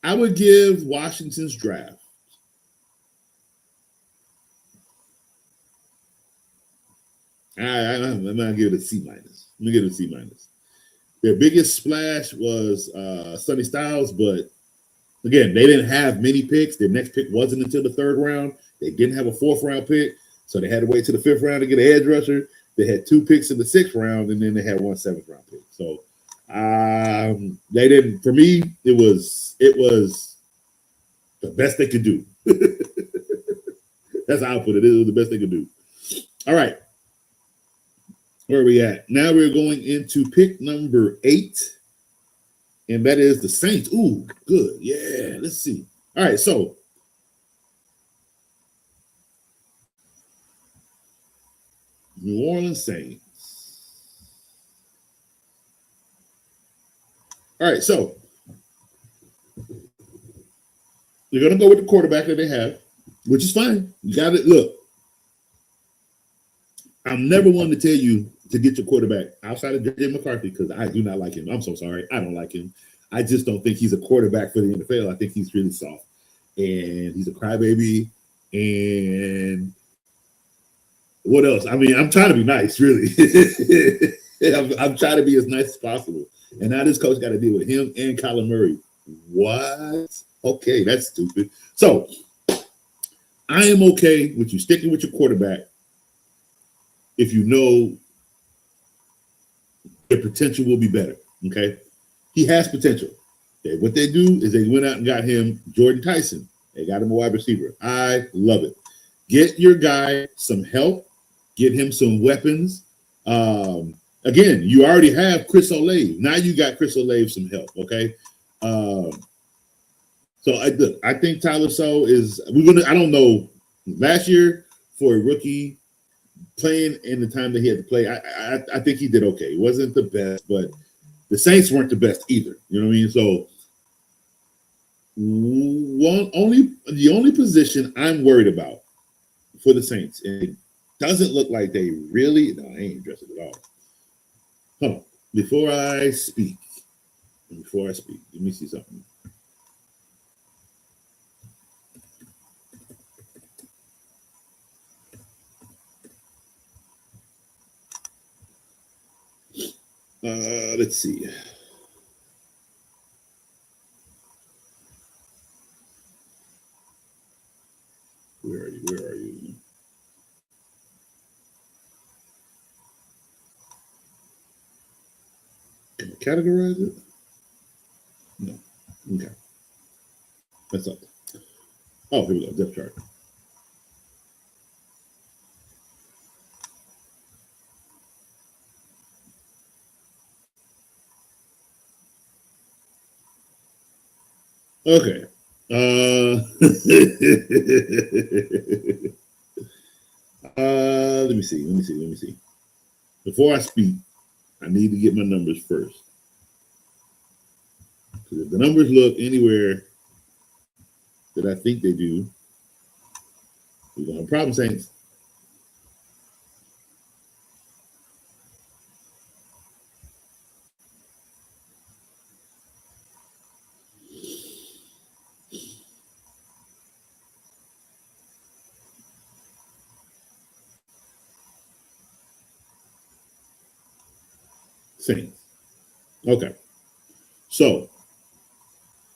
I would give Washington's draft I'm going to give it a C minus. I'm going to give it a C minus. Their biggest splash was Sonny Styles, but again, they didn't have many picks. Their next pick wasn't until the third round. They didn't have a fourth round pick, so they had to wait to the fifth round to get an edge rusher. They had 2 picks in the sixth round, and then they had 1 7th round pick. So they didn't. For me, it was the best they could do. That's how I put it. It was the best they could do. All right. Where are we at? Now we're going into pick number 8, and that is the Saints. Ooh, good. Yeah, let's see. All right, so New Orleans Saints. All right, so they're going to go with the quarterback that they have, which is fine. You got it. Look, I'm never one to tell you to get your quarterback outside of J.J. McCarthy because I do not like him. I'm so sorry. I don't like him. I just don't think he's a quarterback for the NFL. I think he's really soft. And he's a crybaby. And what else? I mean, I'm trying to be nice, really. I'm trying to be as nice as possible. And now this coach got to deal with him and Kyler Murray. What? Okay, that's stupid. So I am okay with you sticking with your quarterback if you know the potential will be better, okay? He has potential. What they do is they went out and got him Jordan Tyson. They got him a wide receiver. I love it. Get your guy some help. Get him some weapons. Again, you already have Chris Olave. Now you got Chris Olave some help, okay? So I think Tyler So is – I don't know. Last year for a rookie – playing in the time that he had to play, I think he did okay. He wasn't the best, but the Saints weren't the best either. You know what I mean? So the only position I'm worried about for the Saints, and it doesn't look like they really – no, I ain't addressing it at all. Hold on. Before I speak, let me see something. Let's see. Where are you? Can I categorize it? No. Okay. That's up. Oh, here we go. Depth chart. Okay. Let me see. Before I speak, I need to get my numbers first. Because if the numbers look anywhere that I think they do, we're going to have problems, Saints. Saints. Okay. So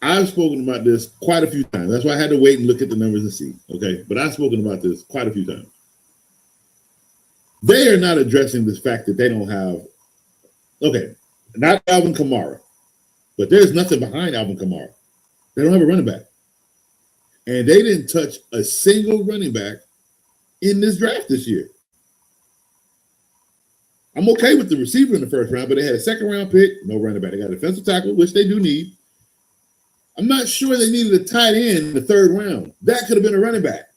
I've spoken about this quite a few times. That's why I had to wait and look at the numbers and see. Okay. But I've spoken about this quite a few times. They are not addressing this fact that they don't have, not Alvin Kamara, but there's nothing behind Alvin Kamara. They don't have a running back. And they didn't touch a single running back in this draft this year. I'm okay with the receiver in the first round, but they had a second round pick, no running back. They got a defensive tackle, which they do need. I'm not sure they needed a tight end in the third round. That could have been a running back.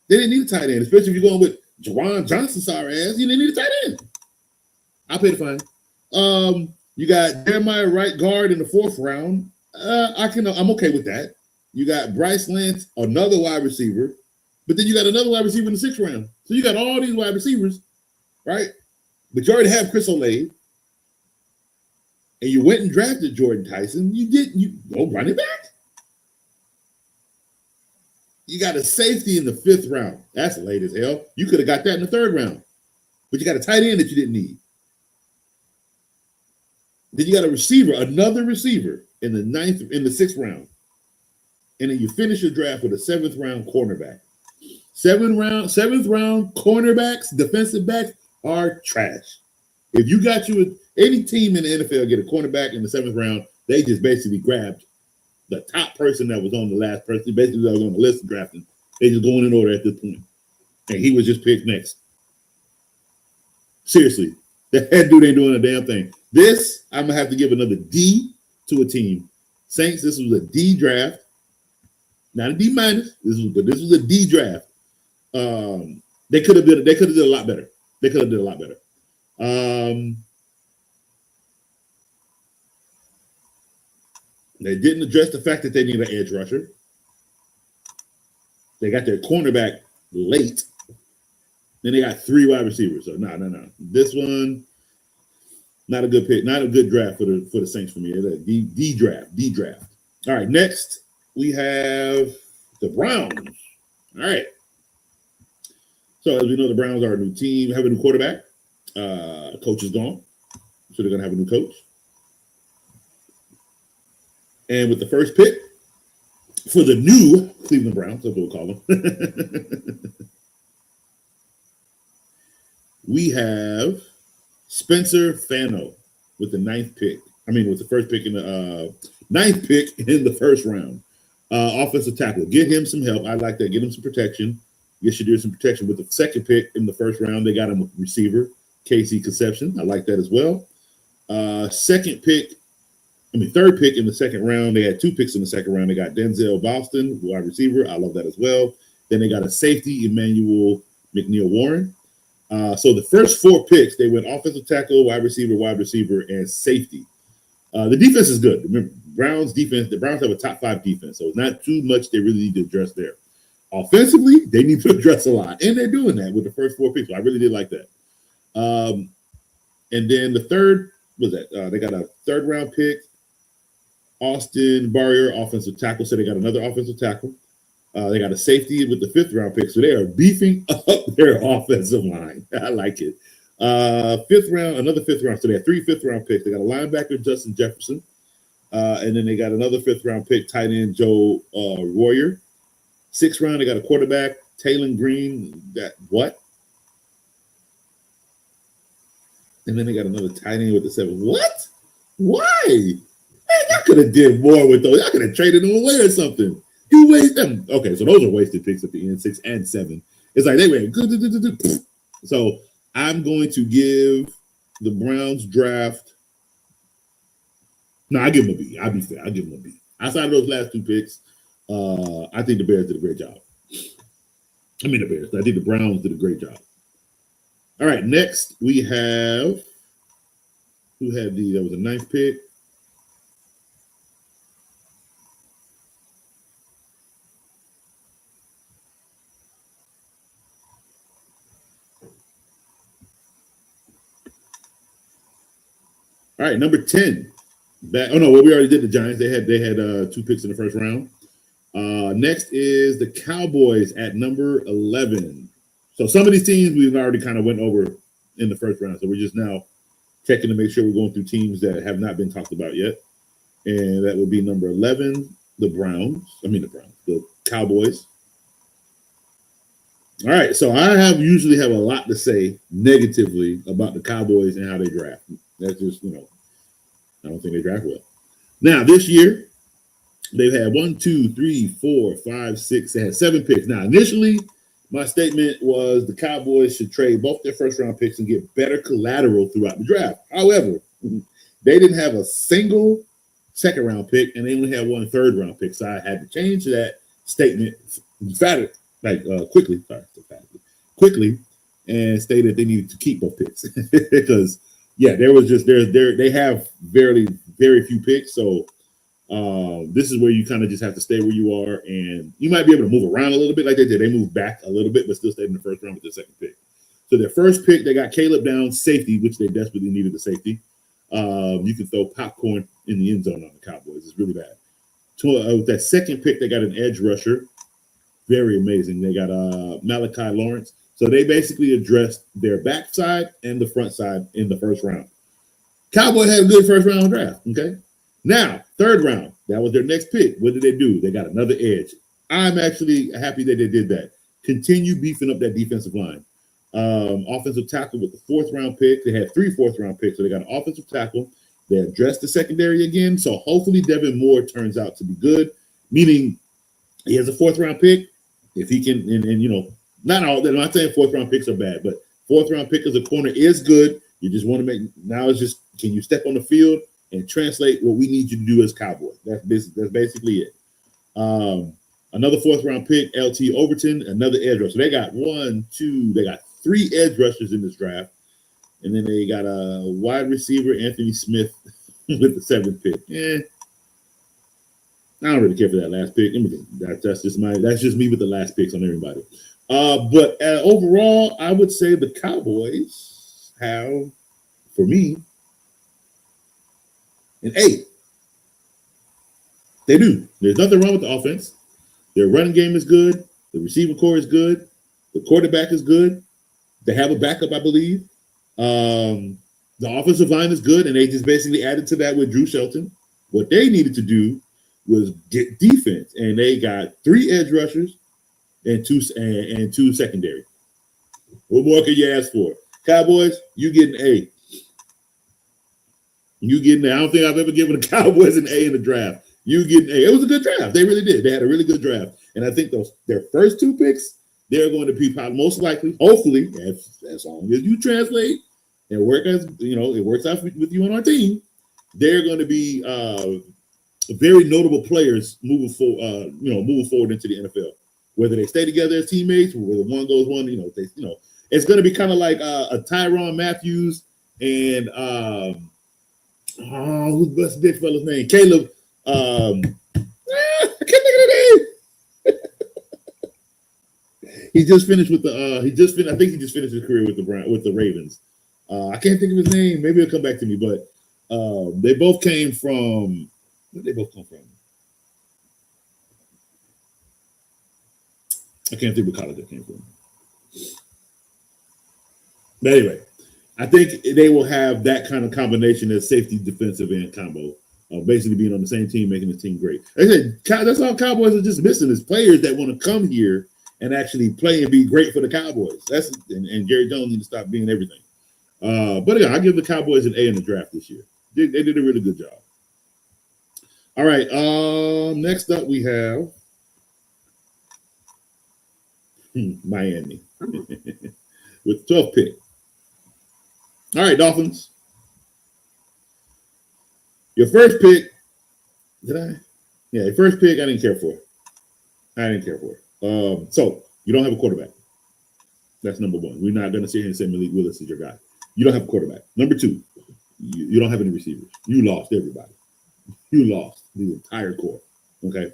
They didn't need a tight end, especially if you're going with Jawan Johnson, sorry ass. You didn't need a tight end. I'll pay the fine. You got Jeremiah right guard in the fourth round. I'm okay with that. You got Bryce Lance, another wide receiver, but then you got another wide receiver in the sixth round. So you got all these wide receivers, right? But you already have Chris Olave, and you went and drafted Jordan Tyson. You go running back. You got a safety in the fifth round. That's late as hell. You could have got that in the third round, but you got a tight end that you didn't need. Then you got a receiver, another receiver in the sixth round, and then you finish your draft with a seventh round cornerback. Seventh round cornerbacks, defensive backs are trash. If you got any team in the NFL get a cornerback in the seventh round, they just basically grabbed the top person that was on the last person, basically that was on the list of drafting. They just going in order at this point. And he was just picked next. Seriously, that dude ain't doing a damn thing. This, I'm going to have to give another D to a team. Saints, this was a D draft. Not a D minus, but this was a D draft. They could have did a lot better. They could have did a lot better. They didn't address the fact that they need an edge rusher. They got their cornerback late. Then they got three wide receivers. So no. This one, not a good pick, not a good draft for the Saints for me. It's a D draft. All right, next we have the Browns. All right. So as we know, the Browns are a new team, have a new quarterback. Coach is gone, so they're gonna have a new coach. And with the first pick for the new Cleveland Browns, that's what we'll call them, we have Spencer Fano with the with the first pick in the ninth pick in the first round. Offensive tackle. Get him some help. I like that. Get him some protection. Yes, you do some protection. With the second pick in the first round, they got him a receiver, Casey Conception. I like that as well. Third pick in the second round. They had two picks in the second round. They got Denzel Boston, wide receiver. I love that as well. Then they got a safety, Emmanuel McNeil-Warren. So the first four picks, they went offensive tackle, wide receiver, and safety. The defense is good. Remember, the Browns have a top 5 defense, so it's not too much they really need to address there. Offensively, they need to address a lot, and they're doing that with the first four picks. So I really did like that. And then the third was that they got a third round pick, Austin Barrier, offensive tackle. So they got another offensive tackle. They got a safety with the fifth round pick. So they are beefing up their offensive line. I like it. Another fifth round. So they have 3 fifth-round picks. They got a linebacker, Justin Jefferson. And then they got another fifth-round pick, tight end Joe Royer. 6th round, they got a quarterback, Taylon Green. And then they got another tight end with the 7th. What? Why? Man, y'all could have did more with those. Y'all could have traded them away or something. You waste them. Okay, so those are wasted picks at the end, 6 and 7. It's like they went good. So I'm going to give the Browns draft. No, I give them a B. I'll be fair. I'll give them a B. Outside of those last 2 picks, I think the Bears did a great job. I mean the Bears. I think the Browns did a great job. All right, next we have that was a ninth pick. All right, number 10. We already did the Giants. They had 2 picks in the first round. Next is the Cowboys at number 11. So some of these teams we've already kind of went over in the first round. So we're just now checking to make sure we're going through teams that have not been talked about yet. And that would be number 11, the Cowboys. All right, so I usually have a lot to say negatively about the Cowboys and how they draft. That's just, I don't think they draft well. Now, this year, they've had 1, 2, 3, 4, 5, 6. They had 7 picks. Now, initially, my statement was the Cowboys should trade both their first-round picks and get better collateral throughout the draft. However, they didn't have a single second-round pick, and they only had 1 third-round pick. So I had to change that statement quickly, and stated they needed to keep both picks because they have very few picks. So this is where you kind of just have to stay where you are, and you might be able to move around a little bit like they did. They moved back a little bit, but still stayed in the first round with their second pick. So their first pick, they got Caleb Downs, safety, which they desperately needed a safety. You can throw popcorn in the end zone on the Cowboys. It's really bad. With that second pick, they got an edge rusher. Very amazing. They got Malachi Lawrence. So they basically addressed their backside and the front side in the first round. Cowboys had a good first round draft, okay? Now, third round, that was their next pick. What did they do? They got another edge. I'm actually happy that they did that. Continue beefing up that defensive line. Offensive tackle with the 4th round pick. They had 3 4th round picks, so they got an offensive tackle. They addressed the secondary again, so hopefully Devin Moore turns out to be good, meaning he has a 4th round pick. If he can, not all, I'm not saying 4th round picks are bad, but 4th round pick as a corner is good. You just want to now it's just, can you step on the field and translate what we need you to do as Cowboys? That's basically it. Another 4th round pick, LT Overton, another edge rusher. They got 3 edge rushers in this draft. And then they got a wide receiver, Anthony Smith, with the 7th pick. I don't really care for that last pick. That's just me with the last picks on everybody. But overall, I would say the Cowboys have, for me, an A. They do. There's nothing wrong with the offense. Their running game is good. The receiver core is good. The quarterback is good. They have a backup, I believe. The offensive line is good, and they just basically added to that with Drew Shelton. What they needed to do was get defense, and they got 3 edge rushers and 2 secondary. What more can you ask for? Cowboys, you get an A. You getting I don't think I've ever given the Cowboys an A in the draft. You get an A. It was a good draft. They really did. They had a really good draft, and I think their first 2 picks, they're going to be most likely, hopefully, as long as you translate and work it works out with you on our team. They're going to be very notable players moving forward into the NFL. Whether they stay together as teammates, whether one goes one, it's going to be kind of like a Tyrann Matthews and who's the big fella's name? Caleb. I can't think of the name. He just finished with the. I think he just finished his career with the Ravens. I can't think of his name. Maybe it'll come back to me. But they both came from. Where did they both come from? I can't think what college they came from. But anyway, I think they will have that kind of combination as safety, defensive end combo. Basically being on the same team, making the team great. Like I said, that's all Cowboys are just missing is players that want to come here and actually play and be great for the Cowboys. And Jerry Jones needs to stop being everything. But again, I give the Cowboys an A in the draft this year. They did a really good job. All right. Next up, we have Miami with 12th pick. All right, Dolphins. Your first pick, your first pick, I didn't care for. So You don't have a quarterback. That's number one. We're not going to sit here and say Malik Willis is your guy. You don't have a quarterback. Number two, you don't have any receivers. You lost everybody. You lost the entire core. Okay.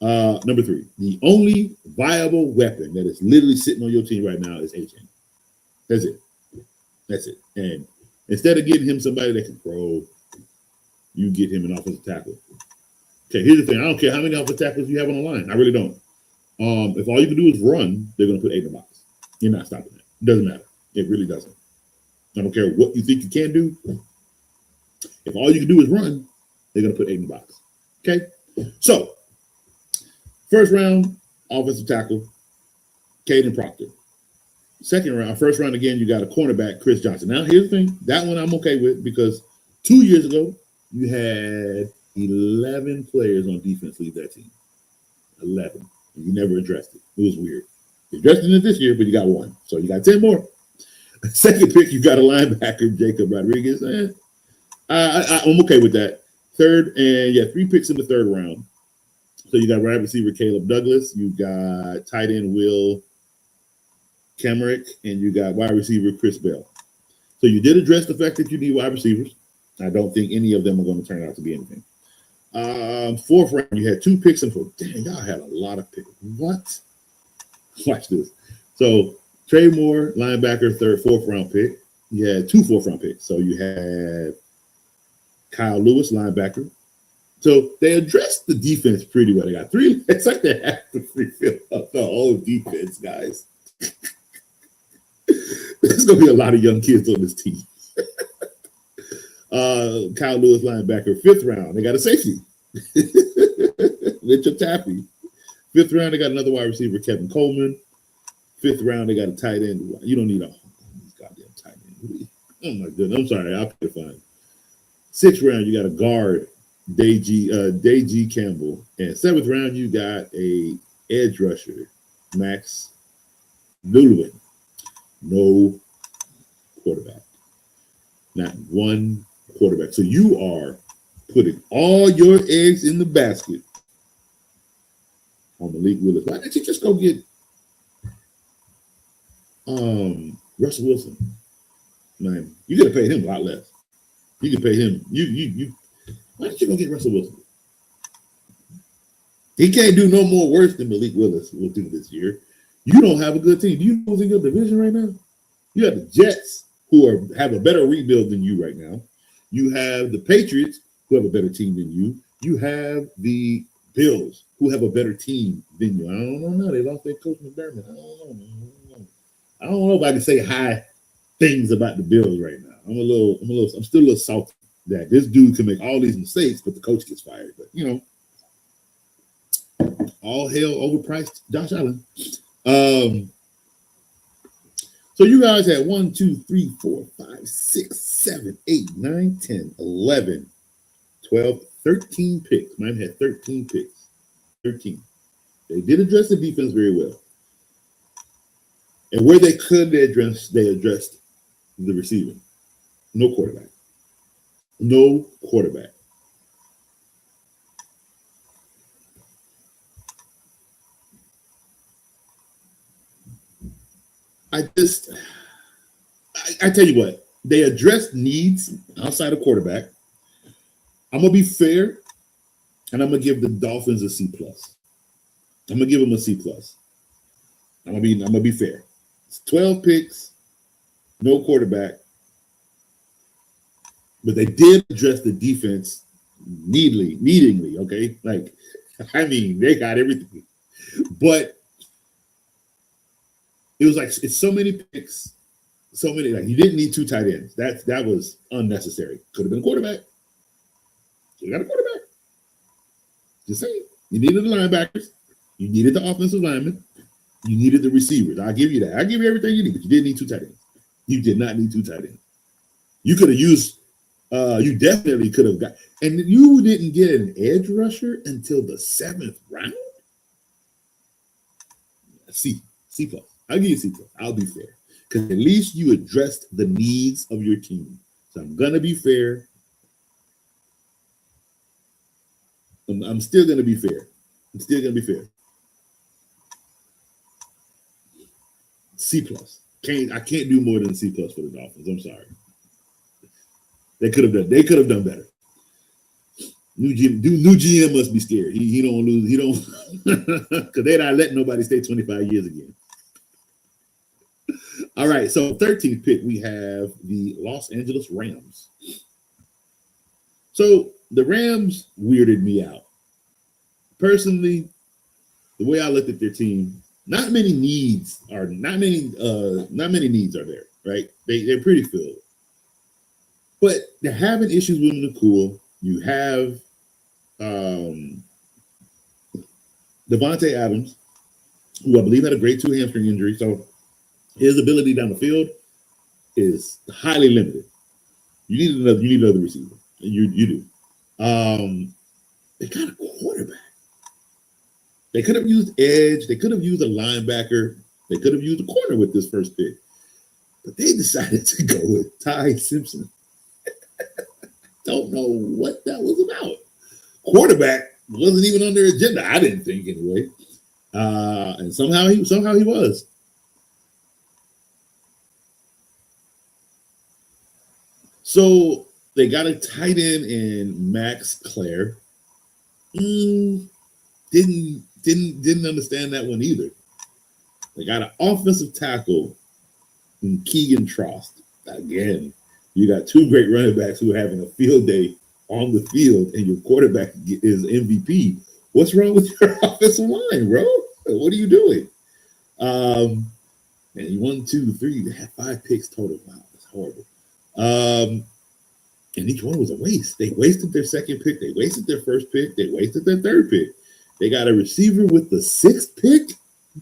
Number three, the only viable weapon that is literally sitting on your team right now is A-Chain. That's it. That's it. And instead of getting him somebody that can throw, you get him an offensive tackle. Okay, here's the thing. I don't care how many offensive tackles you have on the line. I really don't. If all you can do is run, they're going to put 8 in the box. You're not stopping that. It doesn't matter. It really doesn't. I don't care what you think you can do. If all you can do is run, they're going to put 8 in the box. Okay? So, first round, offensive tackle, Caden Proctor. Second round, first round again, you got a cornerback, Chris Johnson. Now, here's the thing. That one I'm okay with because 2 years ago, you had 11 players on defense leave that team. 11. You never addressed it. It was weird. You addressed it this year, but you got one. So you got 10 more. Second pick, you got a linebacker, Jacob Rodriguez. I'm okay with that. Third, and 3 picks in the third round. So you got wide receiver Caleb Douglas, you got tight end Will Kemerick, and you got wide receiver Chris Bell. So you did address the fact that you need wide receivers. I don't think any of them are going to turn out to be anything. Fourth round, you had 2 picks and 4. Damn, y'all had a lot of picks. What? Watch this. So Trey Moore, linebacker, fourth round pick. You had 2 fourth-round picks. So you had Kyle Lewis, linebacker. So they addressed the defense pretty well. They got 3. It's like they have to refill up the whole defense, guys. There's going to be a lot of young kids on this team. Kyle Lewis, linebacker, 5th round. They got a safety. Mitchell Tappy. 5th round, they got another wide receiver, Kevin Coleman. 5th round, they got a tight end. You don't need a goddamn tight end. Oh my goodness. I'm sorry. I'll pick fine. 6th round, you got a guard, Day Campbell. And 7th round, you got a edge rusher, Max Lulewin. No quarterback. Not one quarterback. So you are putting all your eggs in the basket on Malik Willis. Why didn't you just go get Russell Wilson? Man, you could have paid him a lot less. You could pay him. Why didn't you go get Russell Wilson? He can't do no more worse than Malik Willis will do this year. You don't have a good team. Do you know who's in your division right now? You have the Jets, who have a better rebuild than you right now. You have the Patriots, who have a better team than you. You have the Bills, who have a better team than you. I don't know. They lost their coach McDermott. I don't know if I can say high things about the Bills right now. I'm still a little salty that this dude can make all these mistakes, but the coach gets fired. But all hail overpriced Josh Allen. So you guys had 1, 2, 3, 4, 5, 6, 7, 8, 9, 10, 11, 12, 13 picks. Mine had 13 picks. 13. They did address the defense very well. And where they could, they addressed the receiving. No quarterback. No quarterback. I tell you what, they addressed needs outside of quarterback. I'm going to be fair, and I'm going to give the Dolphins a C+. I'm going to give them a C+. I'm going to be fair. It's 12 picks, no quarterback, but they did address the defense needingly, okay? They got everything. But it was it's so many picks, so many. You didn't need 2 tight ends. That was unnecessary. Could have been a quarterback. You got a quarterback. Just saying. You needed the linebackers. You needed the offensive linemen. You needed the receivers. I'll give you that. I'll give you everything you need, but you didn't need 2 tight ends. You did not need 2 tight ends. You could have used. You definitely could have got. And you didn't get an edge rusher until the 7th round. C+. I'll give you C+. I'll be fair. Because at least you addressed the needs of your team. So I'm going to be fair. I'm still going to be fair. I'm still going to be fair. C+. I can't do more than C+ for the Dolphins. I'm sorry. They could have done better. New GM must be scared. He don't lose. He don't because they're not letting nobody stay 25 years again. All right, so 13th pick, we have the Los Angeles Rams. So the Rams weirded me out. Personally, the way I looked at their team, not many needs are there, right? They're pretty filled. But they're having issues with Nakua. You have Devontae Adams, who I believe had a grade 2 hamstring injury, so his ability down the field is highly limited. You need another receiver. You do. They got a quarterback. They could have used edge. They could have used a linebacker. They could have used a corner with this first pick. But they decided to go with Ty Simpson. Don't know what that was about. Quarterback wasn't even on their agenda. I didn't think anyway. And somehow he was. So they got a tight end in Max Clare. Didn't understand that one either. They got an offensive tackle in Keegan Trost. Again, you got two great running backs who are having a field day on the field, and your quarterback is MVP. What's wrong with your offensive line, bro? What are you doing? And 1, 2, 3, they had 5 picks total. Wow, that's horrible. And each one was a waste. They wasted their second pick. They wasted their first pick. They wasted their third pick. They got a receiver with the 6th pick.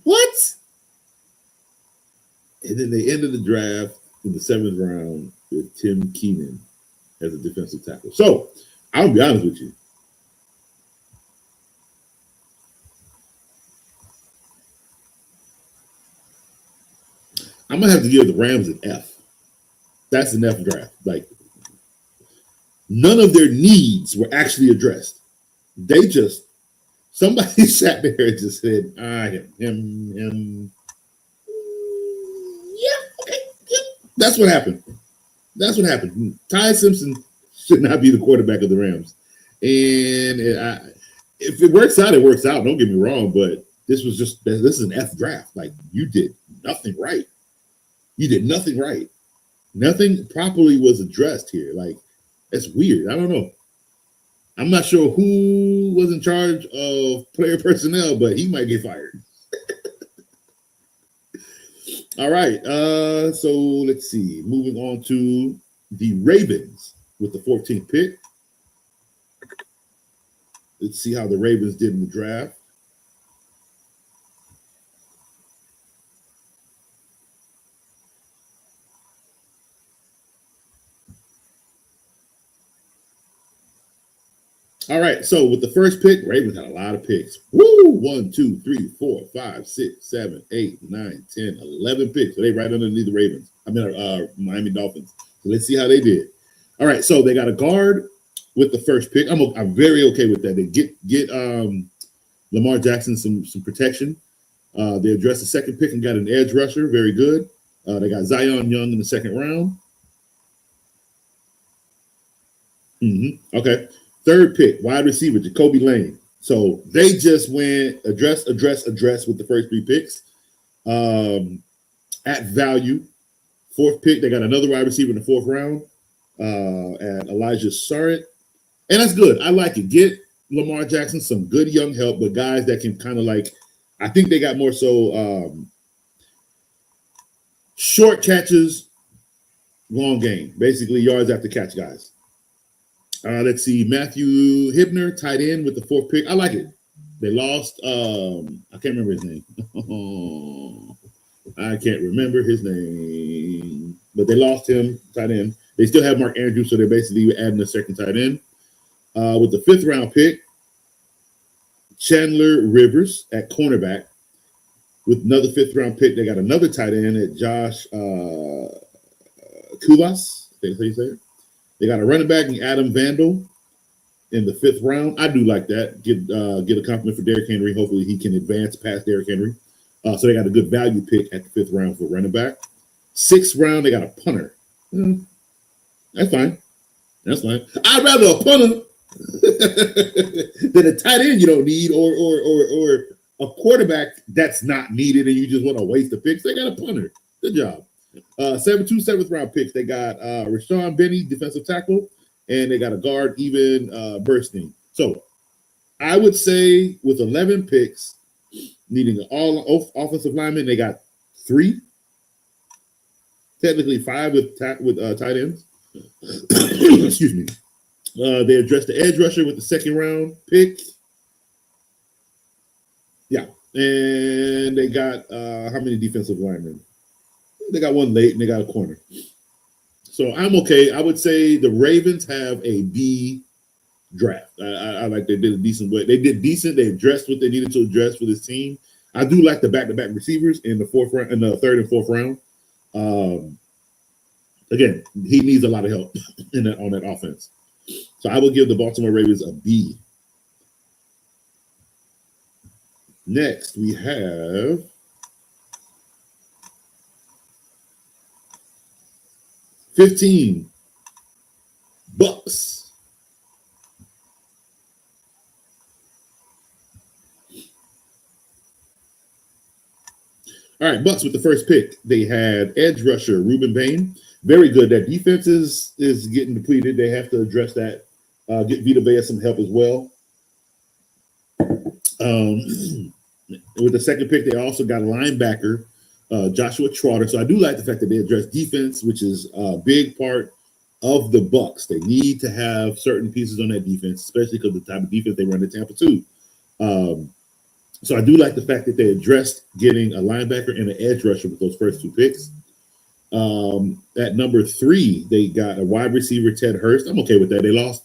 What? And then they ended the draft in the 7th round with Tim Keenan as a defensive tackle. So I'll be honest with you. I'm gonna have to give the Rams an F. That's an F draft. Like, none of their needs were actually addressed. Somebody sat there and just said, him. Yeah, okay, yeah. That's what happened. Ty Simpson should not be the quarterback of the Rams. And if it works out, it works out. Don't get me wrong, but this is an F draft. Like, you did nothing right. Nothing properly was addressed here. Like, that's weird. I don't know. I'm not sure who was in charge of player personnel, but he might get fired. All right. So let's see. Moving on to the Ravens with the 14th pick. Let's see how the Ravens did in the draft. All right, so with the first pick, Ravens had a lot of picks. Woo! 1, 2, 3, 4, 5, 6, 7, 8, 9, 10, 11 picks. So they right underneath the Ravens. Miami Dolphins. So let's see how they did. All right, so they got a guard with the first pick. I'm very okay with that. They get Lamar Jackson some protection. They addressed the second pick and got an edge rusher. Very good. They got Zion Young in the second round. Okay. Third pick, wide receiver, Jacoby Lane. So they just went address with the first 3 picks. At value, 4th pick, they got another wide receiver in the 4th round, and Elijah Sarrett. And that's good. I like it. Get Lamar Jackson some good young help, but guys that can kind of I think they got more so short catches, long game, basically yards after catch guys. Let's see, Matthew Hibner, tight end with the 4th pick. I like it. They lost, I can't remember his name. But they lost him, tight end. They still have Mark Andrews, so they're basically adding a second tight end. With the 5th round pick, Chandler Rivers at cornerback. With another 5th round pick, they got another tight end at Josh Kuvas. That's how you say it. They got a running back in Adam Vandal in the 5th round. I do like that. Get a compliment for Derrick Henry. Hopefully he can advance past Derrick Henry. So they got a good value pick at the 5th round for running back. 6th round, they got a punter. That's fine. That's fine. I'd rather a punter than a tight end you don't need, or a quarterback that's not needed and you just want to waste the picks. They got a punter. Good job. 7th round picks. They got Rashawn Benny, defensive tackle, and they got a guard, even Burstein. So I would say with 11 picks, needing all offensive linemen, they got 3. Technically 5 with tight ends. Excuse me. They addressed the edge rusher with the 2nd round pick. Yeah. And they got how many defensive linemen? They got one late and they got a corner. So I'm okay. I would say the Ravens have a B draft. I like they did a decent way. They did decent. They addressed what they needed to address for this team. I do like the back-to-back receivers in the 4th round, in the 3rd and 4th round. Again, he needs a lot of help on that offense. So I will give the Baltimore Ravens a B. Next, we have $15 Bucks. All right, Bucks with the first pick. They had edge rusher Ruben Bain. Very good. That defense is getting depleted. They have to address that. Get Vita Vea some help as well. With the second pick, they also got a linebacker, Joshua Trotter. So I do like the fact that they address defense, which is a big part of the Bucks. They need to have certain pieces on that defense, especially because the type of defense they run in Tampa too. So I do like the fact that they addressed getting a linebacker and an edge rusher with those first 2 picks. At number 3, they got a wide receiver, Ted Hurst. I'm okay with that. They lost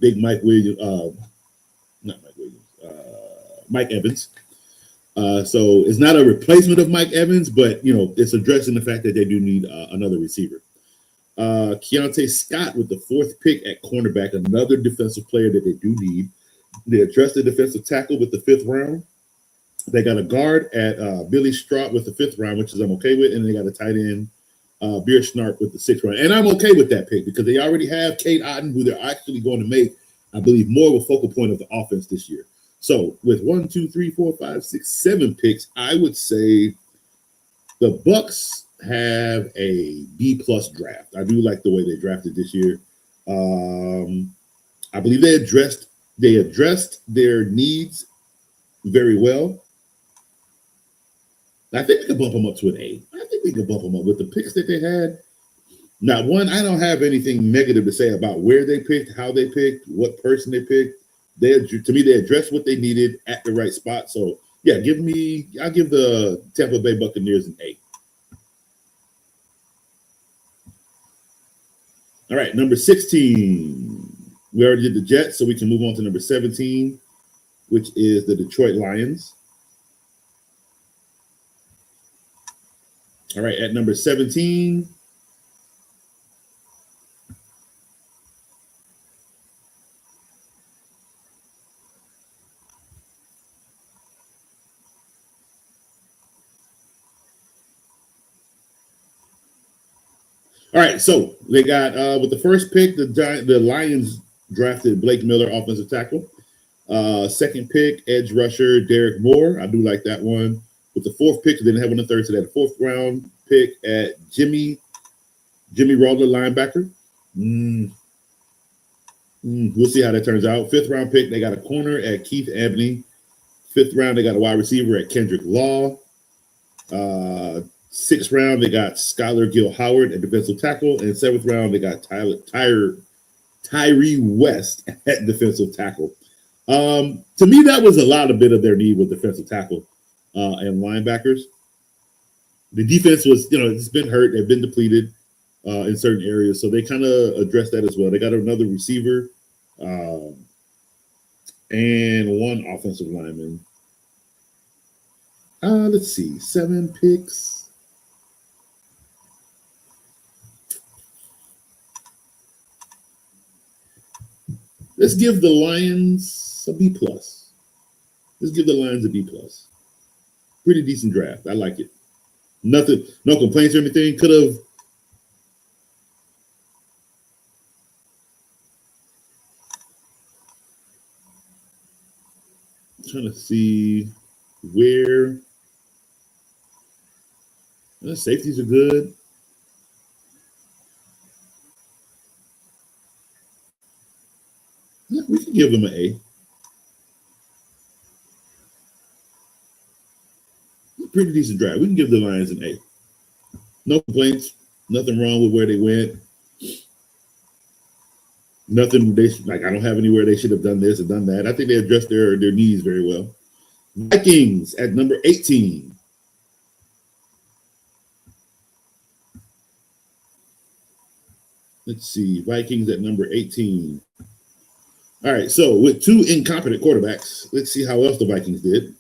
big Mike Williams, Mike Evans. So it's not a replacement of Mike Evans, but it's addressing the fact that they do need another receiver. Keontae Scott with the 4th pick at cornerback, another defensive player that they do need. They addressed the defensive tackle with the 5th round. They got a guard at Billy Strout with the 5th round, which is I'm okay with, and they got a tight end, Beer Snark with the 6th round. And I'm okay with that pick because they already have Kate Otten, who they're actually going to make, I believe, more of a focal point of the offense this year. So with 1, 2, 3, 4, 5, 6, 7 picks, I would say the Bucks have a B+ draft. I do like the way they drafted this year. I believe they addressed their needs very well. I think we can bump them up to an A. I think we can bump them up with the picks that they had. Now, one, I don't have anything negative to say about where they picked, how they picked, what person they picked. To me, they addressed what they needed at the right spot. So, yeah, I'll give the Tampa Bay Buccaneers an A. All right, number 16. We already did the Jets, so we can move on to number 17, which is the Detroit Lions. All right, at number 17, all right, so they got with the first pick, the Lions drafted Blake Miller, offensive tackle. Second pick, edge rusher Derek Moore. I do like that one. With the 4th pick, they didn't have one in the 3rd, so they had a 4th round pick at Jimmy Rawler, linebacker. We'll see how that turns out. 5th round pick, they got a corner at Keith Ebony. 5th round, they got a wide receiver at Kendrick Law. 6th round, they got Skylar Gill Howard at defensive tackle. And 7th round, they got Tyree West at defensive tackle. To me, that was a bit of their need with defensive tackle and linebackers. The defense was, it's been hurt. They've been depleted in certain areas. So they kind of addressed that as well. They got another receiver and one offensive lineman. Let's see, 7 picks. Let's give the Lions a B+. Let's give the Lions a B+. Pretty decent draft. I like it. Nothing, no complaints or anything. Could have. Trying to see where the safeties are good. Yeah, we can give them an A. Pretty decent draft. We can give the Lions an A. No complaints. Nothing wrong with where they went. Nothing they like. I don't have anywhere they should have done this or done that. I think they addressed their needs very well. Vikings at number 18. Let's see. Vikings at number 18. All right. So with two incompetent quarterbacks, let's see how else the Vikings did.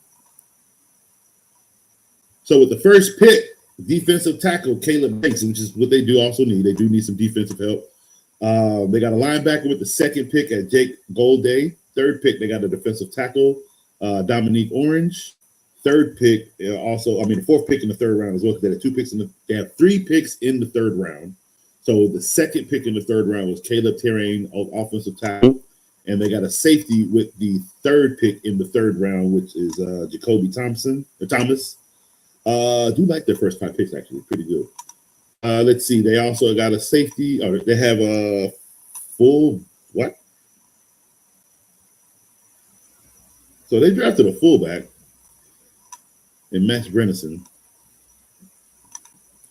So with the first pick, defensive tackle Caleb Banks, which is what they do also need. They do need some defensive help. They got a linebacker with the second pick at Jake Golday. Third pick, they got a defensive tackle, Dominique Orange. Third pick, the fourth pick in the third round as well, because they have 3 picks in the third round. So the second pick in the third round was Caleb Terrain, offensive tackle. And they got a safety with the third pick in the third round, which is Jacoby Thomas. I do like their first 5 picks, actually. Pretty good. Let's see. They also got a safety. They have a full what? So they drafted a fullback in Max Brenison.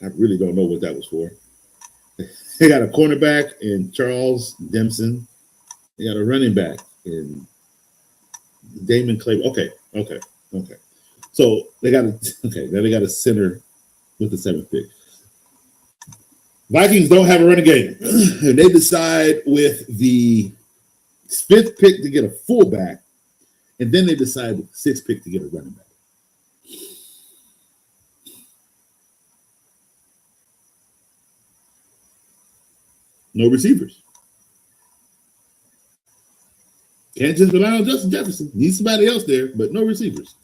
I really don't know what that was for. They got a cornerback in Charles Dempson. They got a running back in Damon Clay. Okay. So they got then they got a center with the 7th pick. Vikings don't have a running game. And they decide with the 5th pick to get a fullback, and then they decide with the 6th pick to get a running back. No receivers. Can't just rely on Justin Jefferson. Need somebody else there, but no receivers.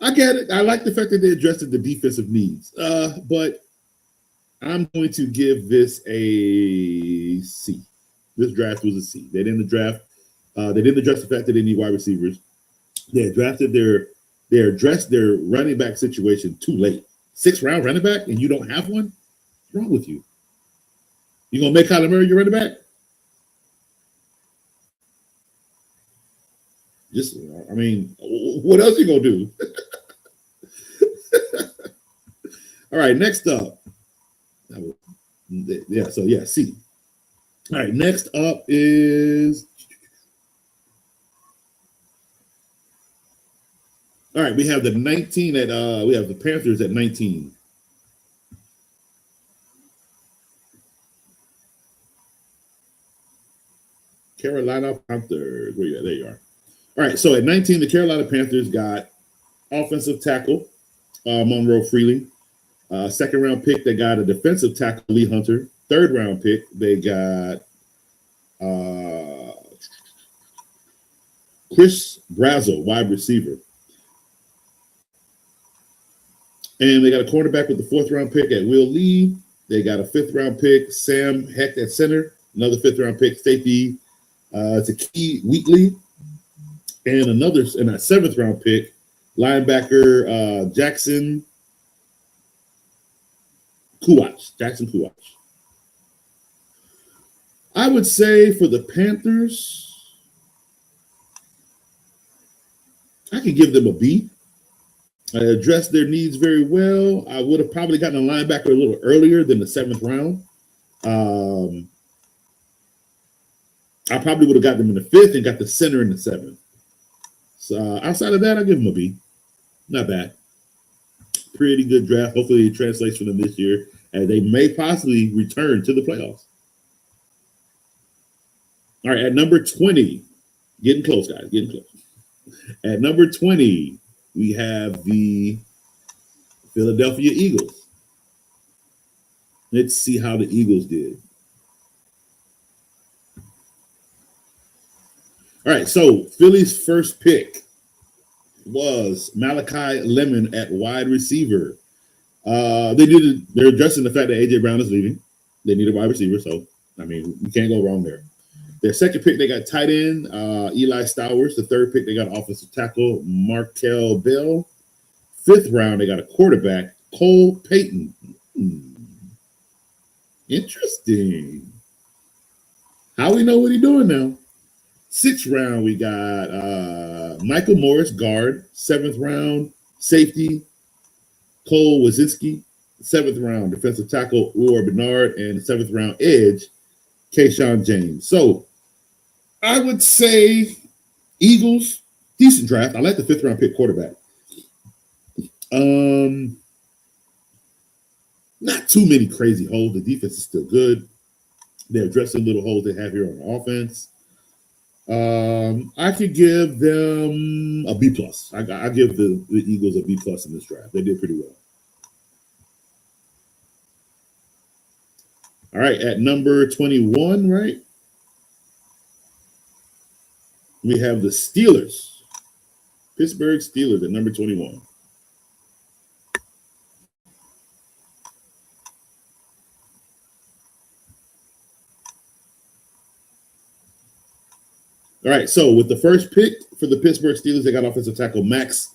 I get it. I like the fact that they addressed the defensive needs. But I'm going to give this a C. This draft was a C. They didn't address the fact that they need wide receivers. They addressed their running back situation too late. 6th round running back, and you don't have one? What's wrong with you? You gonna make Kyler Murray your running back? What else you gonna do? All right, next up. C. All right, next up is. All right, we have the 19 we have the Panthers at 19. Carolina Panthers. Where you at? There you are. All right, so at 19, the Carolina Panthers got offensive tackle Monroe Freely. 2nd round pick, they got a defensive tackle Lee Hunter. 3rd round pick, they got Chris Brazzell, wide receiver. And they got a cornerback with the 4th round pick at Will Lee. They got a 5th round pick, Sam Hecht at center. Another 5th round pick, safety Taki Wheatley. And a 7th round pick, linebacker Jackson Kuwach. I would say for the Panthers, I could give them a B. I addressed their needs very well. I would have probably gotten a linebacker a little earlier than the 7th round. I probably would have got them in the 5th and got the center in the 7th. So outside of that, I'll give them a B. Not bad. Pretty good draft. Hopefully it translates for them this year, and they may possibly return to the playoffs. All right, at number 20, getting close, guys, getting close. At number 20, we have the Philadelphia Eagles. Let's see how the Eagles did. All right, so Philly's first pick was Malachi Lemon at wide receiver. They're addressing the fact that AJ Brown is leaving. They need a wide receiver, so I mean, you can't go wrong there. Their second pick, they got tight end Eli Stowers. The third pick, they got offensive tackle Markel Bell. Fifth round, they got a quarterback Cole Payton. Interesting. How we know what he's doing now? Sixth round, we got Michael Morris, guard. Seventh round, safety Cole Wazinski. Seventh round, defensive tackle Or Bernard. And the seventh round, edge Kayshawn James. So I would say Eagles, decent draft. I like the fifth round pick quarterback. Not too many crazy holes. The defense is still good. They're addressing little holes they have here on offense. I could give them a B plus. I give the Eagles a B plus in this draft. They did pretty well. All right, at number 21, right? We have the Steelers. Pittsburgh Steelers at number 21. All right, so with the first pick for the Pittsburgh Steelers, they got offensive tackle Max.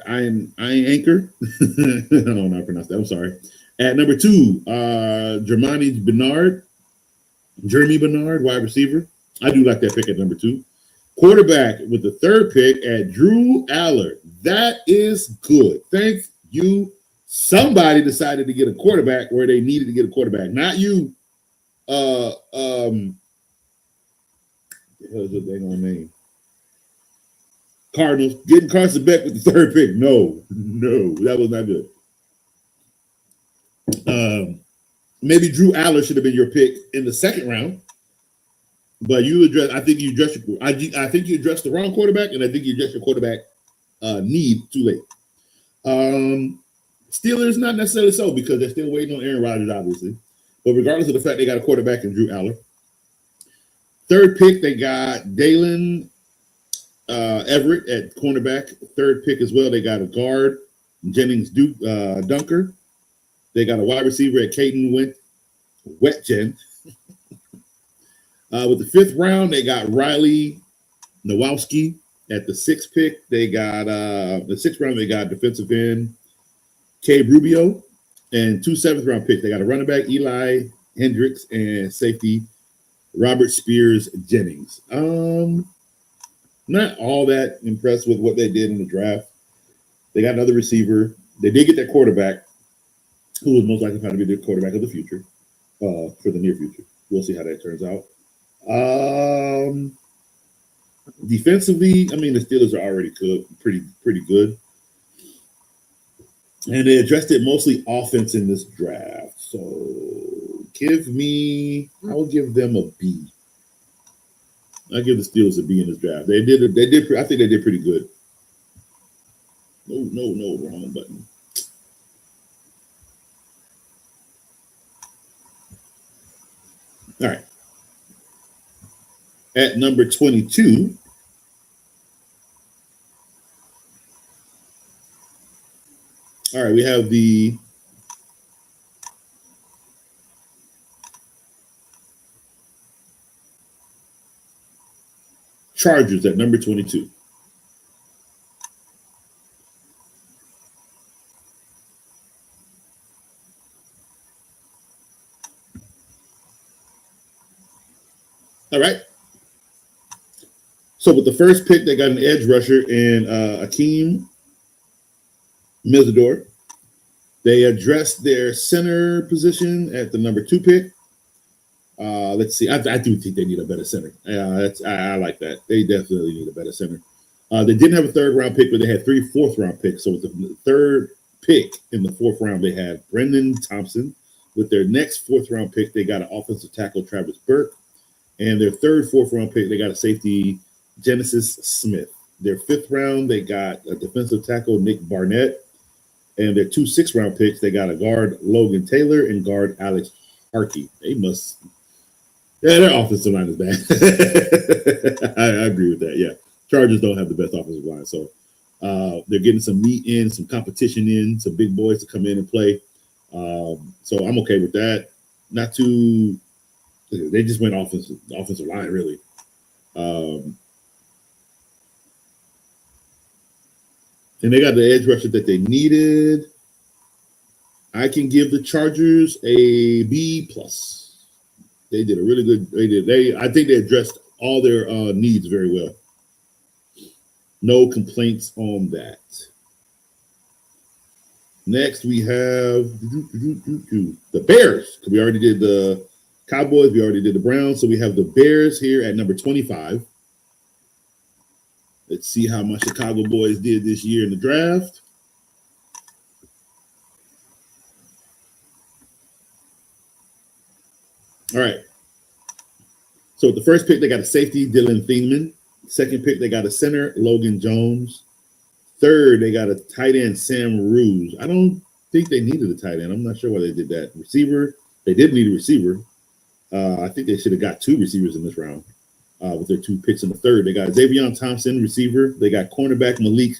Anchor. I don't know how to pronounce that. I'm sorry. At number 2, Jeremy Bernard, wide receiver. I do like that pick at number 2. Quarterback with the third pick at Drew Aller. That is good. Thank you. Somebody decided to get a quarterback where they needed to get a quarterback. Not you. What the hell is the dang on name? Cardinals getting Carson Beck with the third pick. No, that was not good. Maybe Drew Aller should have been your pick in the second round, but I think you addressed the wrong quarterback, and I think you addressed your quarterback need too late. Steelers not necessarily so because they're still waiting on Aaron Rodgers, obviously. But regardless of the fact they got a quarterback in Drew Aller. Third pick, they got Dalen Everett at cornerback. Third pick as well, they got a guard, Jennings Dunker. They got a wide receiver at Caden Wetjen. With the fifth round, they got Riley Nowowski. At the sixth pick, they got the sixth round, they got defensive end Cade Rubio. And 2 seventh-round picks. They got a running back, Eli Hendricks, and safety, Robert Spears Jennings. Not all that impressed with what they did in the draft. They got another receiver. They did get their quarterback, who was most likely going to be the quarterback of the future, for the near future. We'll see how that turns out. Defensively, I mean, the Steelers are already good, pretty good. And they addressed it mostly offense in this draft. So I will give them a B. I give the Steelers a B in this draft. I think they did pretty good. No, wrong button. All right. At number 22, all right, we have the Chargers at number 22. All right. So with the first pick, they got an edge rusher in Akeem Mizador. They addressed their center position at the number 2 pick. Let's see. I do think they need a better center. I like that. They definitely need a better center. They didn't have a third-round pick, but they had 3 fourth-round picks. So with the third pick in the fourth round, they had Brendan Thompson. With their next fourth-round pick, they got an offensive tackle, Travis Burke. And their third fourth-round pick, they got a safety, Genesis Smith. Their fifth round, they got a defensive tackle, Nick Barnett. And their 2 sixth-round picks, they got a guard, Logan Taylor, and guard, Alex Harkey. Their offensive line is bad. I agree with that, yeah. Chargers don't have the best offensive line, so they're getting some meat in, some competition in, some big boys to come in and play. So I'm okay with that. Not too. They just went offensive line really. And they got the edge rusher that they needed. I can give the Chargers a B+. They did a really good. I think they addressed all their needs very well. No complaints on that. Next, we have the Bears. We already did the Cowboys. We already did the Browns. So we have the Bears here at number 25. Let's see how my Chicago boys did this year in the draft. All right. So with the first pick, they got a safety, Dylan Thieneman. Second pick, they got a center, Logan Jones. Third, they got a tight end, Sam Ruse. I don't think they needed a tight end. I'm not sure why they did that. Receiver, they did need a receiver. I think they should have got 2 receivers in this round. With their 2 picks in the third. They got Xavier Thompson, receiver. They got cornerback Malik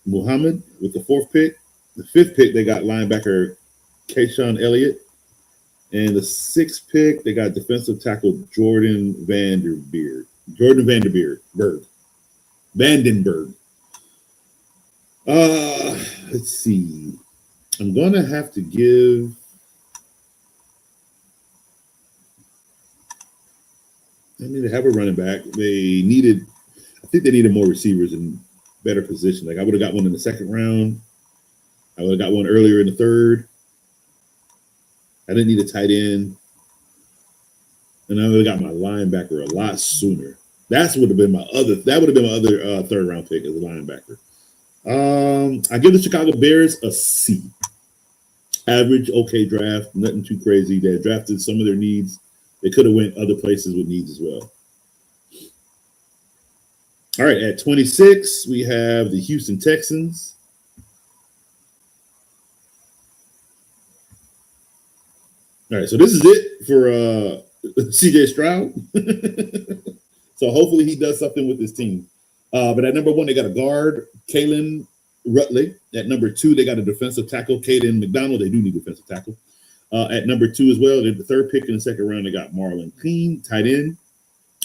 Muhammad with the 4th pick. The 5th pick, they got linebacker Kayshawn Elliott. And the 6th pick, they got defensive tackle Jordan Vandenberg. Let's see. I'm going to have to give... They need to have a running back. I think they needed more receivers in better position. Like I would have got one in the 2nd round. I would have got one earlier in the 3rd. I didn't need a tight end. And I would have got my linebacker a lot sooner. That would have been my other 3rd round pick as a linebacker. I give the Chicago Bears a C. Average, okay draft, nothing too crazy. They drafted some of their needs. They could have went other places with needs as well. All right, at 26, we have the Houston Texans. All right, so this is it for CJ Stroud. So hopefully he does something with his team. But at number 1, they got a guard, Kalen Rutley. At number 2, they got a defensive tackle, Caden McDonald. They do need defensive tackle. At number 2 as well, the 3rd pick in the 2nd round, they got Marlon Clean, tight end.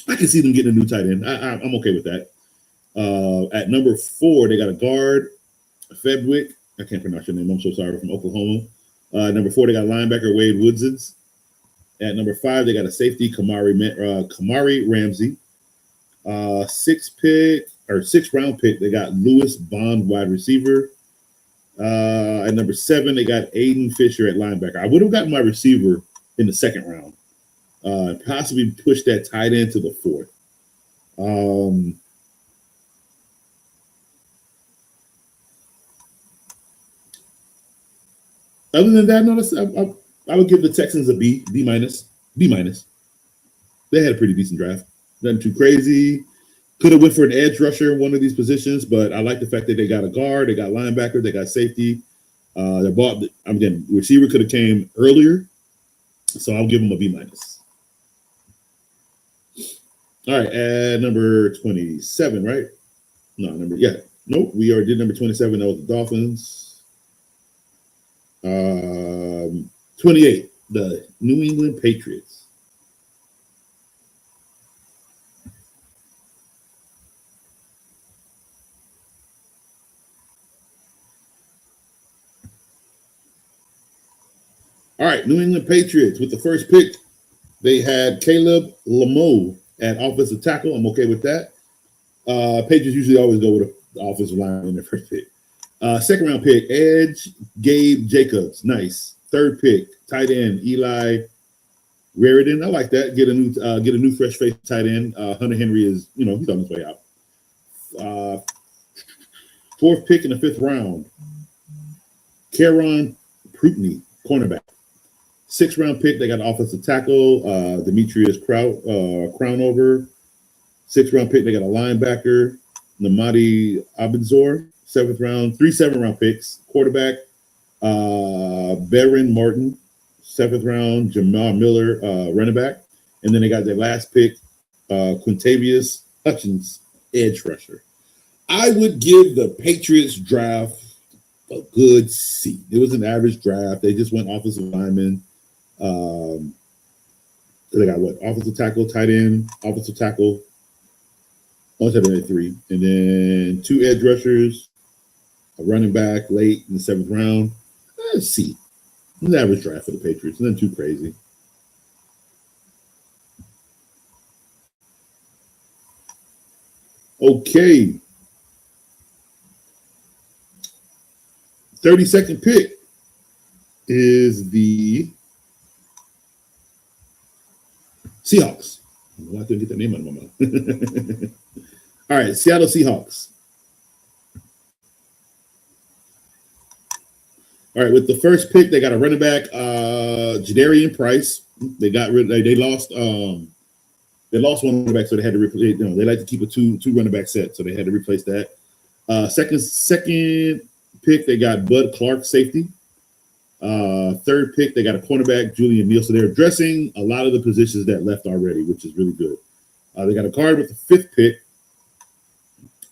I can see them getting a new tight end. I'm okay with that. At number 4, they got a guard, Fedwick. I can't pronounce your name. I'm so sorry. From Oklahoma. Number 4, they got linebacker Wade Woodsons. At number 5, they got a safety, Kamari Ramsey. 6th round pick, they got Lewis Bond, wide receiver. At number 7, they got Aiden Fisher at linebacker. I would have gotten my receiver in the 2nd round. Possibly push that tight end to the 4th. Other than that, I would give the Texans a B minus. They had a pretty decent draft. Nothing too crazy. Could have went for an edge rusher in one of these positions, but I like the fact that they got a guard, they got linebacker, they got safety. Receiver could have came earlier, so I'll give them a B minus. All right, at number 27, right? Nope, we already did number 27. That was the Dolphins. 28, the New England Patriots. All right, New England Patriots with the first pick, they had Caleb Lameau at offensive tackle. I'm okay with that. Patriots usually always go with the offensive line in their first pick. 2nd round pick, edge Gabe Jacobs, nice. 3rd pick, tight end Eli Raridan. I like that. Get a new fresh face tight end. Hunter Henry is, he's on his way out. 4th pick in the 5th round, Caron Prutney, cornerback. 6th round pick, they got an offensive tackle, Demetrius Crownover. 6th round pick, they got a linebacker, Namadi Abenzor. 7th round, 3 7th-round picks, quarterback, Baron Martin. 7th round, Jamal Miller, running back. And then they got their last pick, Quintavious Hutchins, edge rusher. I would give the Patriots draft a good C. It was an average draft. They just went offensive lineman. They got what? Offensive tackle, tight end, offensive tackle. Only had 3. And then 2 edge rushers, a running back late in the 7th round. C. An average draft for the Patriots. Nothing too crazy. Okay. 32nd pick is the Seahawks. I couldn't get that name out of my mouth. All right, Seattle Seahawks. All right, with the first pick, they got a running back, Jadarian Price. They got rid. They lost. They lost one running back, so they had to replace. They like to keep a two running back set, so they had to replace that. Second pick, they got Bud Clark, safety. Third pick, they got a cornerback, Julian Neal. So they're addressing a lot of the positions that left already, which is really good. They got a guard with the 5th pick,